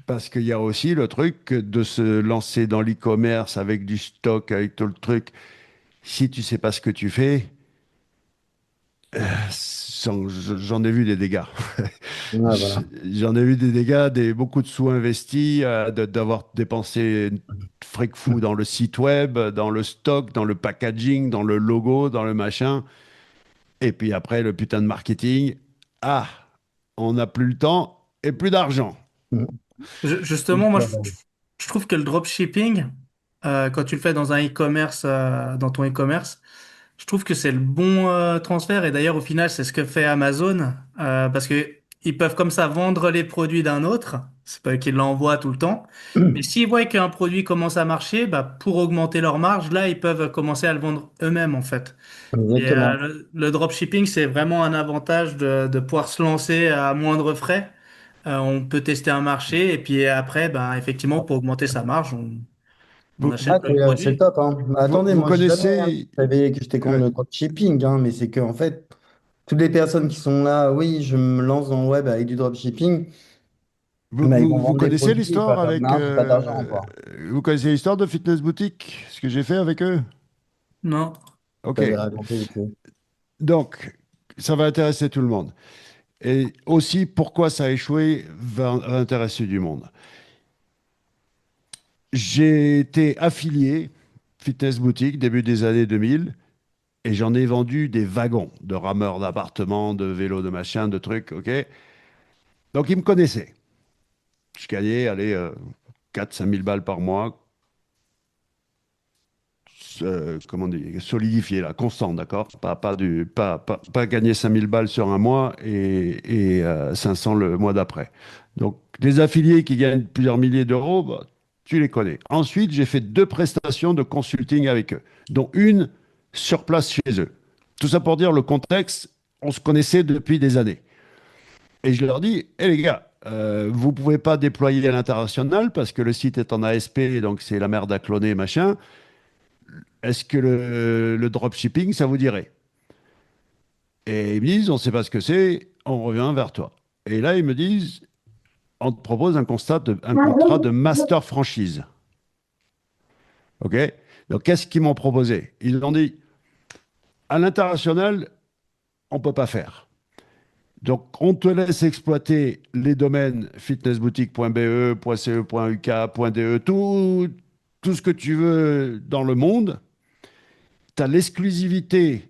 Parce qu'il y a aussi le truc de se lancer dans l'e-commerce avec du stock, avec tout le truc. Si tu sais pas ce que tu fais, j'en ai vu des dégâts. Ouais, voilà. J'en ai vu des dégâts, beaucoup de sous investis, d'avoir dépensé fric fou dans le site web, dans le stock, dans le packaging, dans le logo, dans le machin. Et puis après, le putain de marketing. Ah, on n'a plus le temps et plus d'argent. Justement, moi, je trouve que le dropshipping, quand tu le fais dans un e-commerce, dans ton e-commerce, je trouve que c'est le bon transfert. Et d'ailleurs, au final, c'est ce que fait Amazon, parce que ils peuvent comme ça vendre les produits d'un autre. C'est pas eux qui l'envoient tout le temps. Mais s'ils voient qu'un produit commence à marcher, bah, pour augmenter leur marge, là, ils peuvent commencer à le vendre eux-mêmes, en fait. Et Exactement. le dropshipping, c'est vraiment un avantage de pouvoir se lancer à moindre frais. On peut tester un marché et puis après, ben, effectivement, pour augmenter sa marge, on Vous, achète Ah, le c'est le produit. top, hein. Mais attendez, vous moi, j'ai jamais rien connaissez. savais que j'étais contre Ouais. le dropshipping, hein, mais c'est que, en fait, toutes les personnes qui sont là, oui, je me lance dans le web avec du dropshipping, Vous, bah, ils vous- vont vous vendre des connaissez produits, ils vont l'histoire pas faire de avec. marge, pas d'argent, quoi. Vous connaissez l'histoire de Fitness Boutique, ce que j'ai fait avec eux? Non. Ok. Ça avait raconté vite fait. Donc, ça va intéresser tout le monde. Et aussi, pourquoi ça a échoué va intéresser du monde. J'ai été affilié Fitness Boutique début des années 2000 et j'en ai vendu des wagons de rameurs d'appartements, de vélos, de machins, de trucs, ok? Donc, ils me connaissaient. Je gagnais, allez, 4 000 5 000 balles par mois, comment dire, solidifié, là, constant, d'accord? Pas gagner 5 000 balles sur un mois et 500 le mois d'après. Donc, les affiliés qui gagnent plusieurs milliers d'euros, bah, tu les connais. Ensuite, j'ai fait 2 prestations de consulting avec eux, dont une sur place chez eux. Tout ça pour dire le contexte, on se connaissait depuis des années. Et je leur dis, hé les gars, vous pouvez pas déployer à l'international parce que le site est en ASP, donc c'est la merde à cloner, machin. Est-ce que le dropshipping, ça vous dirait? Et ils me disent, on ne sait pas ce que c'est, on revient vers toi. Et là, ils me disent, on te propose un contrat de master franchise. OK? Donc, qu'est-ce qu'ils m'ont proposé? Ils ont dit, à l'international, on ne peut pas faire. Donc, on te laisse exploiter les domaines fitnessboutique.be, .ce.uk, .de, tout ce que tu veux dans le monde. Tu as l'exclusivité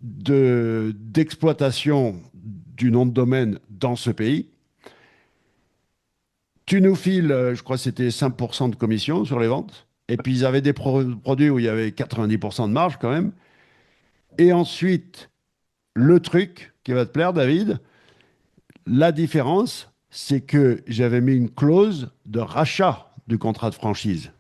d'exploitation du nom de domaine dans ce pays. Tu nous files, je crois que c'était 5% de commission sur les ventes. Et puis, ils avaient des produits où il y avait 90% de marge quand même. Et ensuite, le truc qui va te plaire, David, la différence, c'est que j'avais mis une clause de rachat du contrat de franchise.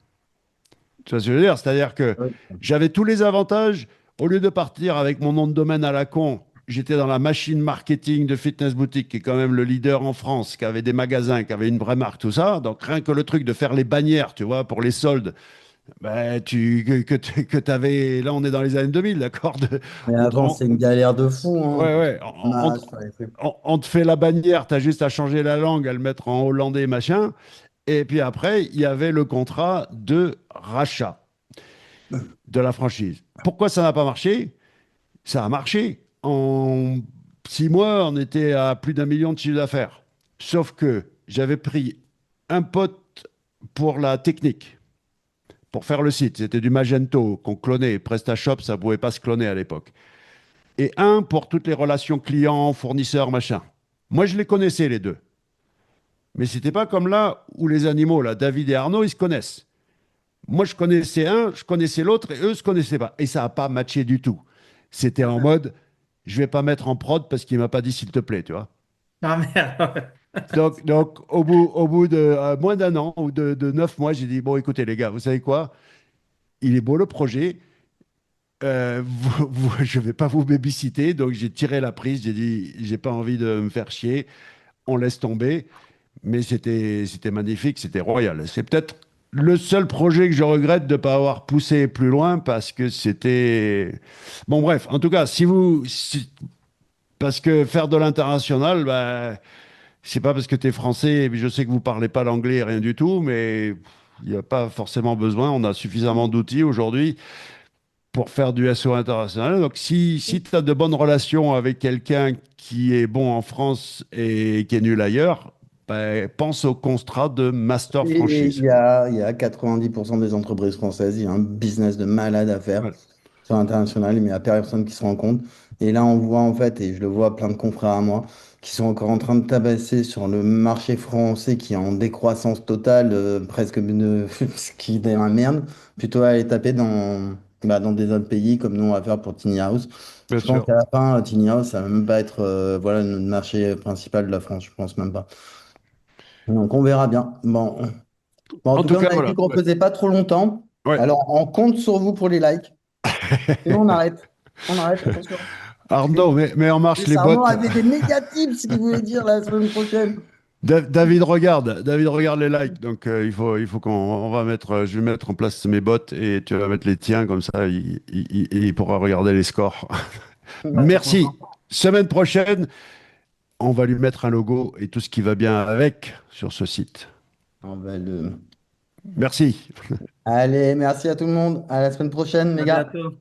Tu vois ce que je veux dire? C'est-à-dire que Ouais. j'avais tous les avantages. Au lieu de partir avec mon nom de domaine à la con, j'étais dans la machine marketing de Fitness Boutique, qui est quand même le leader en France, qui avait des magasins, qui avait une vraie marque, tout ça. Donc rien que le truc de faire les bannières, tu vois, pour les soldes, ben, que avais, là on est dans les années 2000, d'accord? Mais On te avant, rend- c'est une galère de fou, hein. ouais, ouais, Image, faire les trucs. on te fait la bannière, tu as juste à changer la langue, à le mettre en hollandais, machin. Et puis après, il y avait le contrat de rachat de la franchise. Pourquoi ça n'a pas marché? Ça a marché. En 6 mois, on était à plus d'1 million de chiffre d'affaires. Sauf que j'avais pris un pote pour la technique, pour faire le site. C'était du Magento qu'on clonait. PrestaShop, ça ne pouvait pas se cloner à l'époque. Et un pour toutes les relations clients, fournisseurs, machin. Moi, je les connaissais, les deux. Mais c'était pas comme là où les animaux, là, David et Arnaud, ils se connaissent. Moi, je connaissais un, je connaissais l'autre, et eux se connaissaient pas. Et ça n'a pas matché du tout. C'était en mode, je vais pas mettre en prod parce qu'il m'a pas dit s'il te plaît, tu vois. Ah merde. Donc au bout de moins d'un an ou de 9 mois, j'ai dit, bon, écoutez, les gars, vous savez quoi? Il est beau le projet. Je vais pas vous babysitter. Donc, j'ai tiré la prise. J'ai dit, j'ai pas envie de me faire chier. On laisse tomber. Mais c'était magnifique, c'était royal. C'est peut-être le seul projet que je regrette de ne pas avoir poussé plus loin parce que c'était. Bon, bref, en tout cas, parce que faire de l'international, bah, c'est pas parce que tu es français, et puis je sais que vous parlez pas l'anglais, rien du tout, mais il n'y a pas forcément besoin. On a suffisamment d'outils aujourd'hui pour faire du SEO international. Donc, si tu as de bonnes relations avec quelqu'un qui est bon en France et qui est nul ailleurs, ben, pense au contrat de master Et franchise. il y a 90% des entreprises françaises, il y a un business de malade à faire Voilà. sur l'international, mais il n'y a personne qui se rend compte. Et là, on voit en fait, et je le vois plein de confrères à moi, qui sont encore en train de tabasser sur le marché français qui est en décroissance totale, presque ce qui est dans la merde, plutôt à aller taper dans des autres pays comme nous on va faire pour Tiny House. Bien Je pense sûr. qu'à la fin, Tiny House, ça va même pas être voilà, le marché principal de la France, je pense même pas. Donc on verra bien. Bon. Bon, en En tout tout cas, on cas, avait dit voilà. qu'on Ouais. faisait pas trop longtemps. Ouais. Alors, on compte sur vous pour les likes. Sinon, on arrête. On arrête, attention. Arnaud, mais en marche les Arnaud bottes. avait des méga tips qu'il voulait dire la semaine prochaine. David regarde les likes. Donc, il faut on va mettre, je vais mettre en place mes bottes et tu vas mettre les tiens. Comme ça, il pourra regarder les scores. Ouais, trop Merci. content. Semaine prochaine, on va lui mettre un logo et tout ce qui va bien avec sur ce site. On va Merci. Allez, merci à tout le monde. À la semaine prochaine, les À gars. bientôt.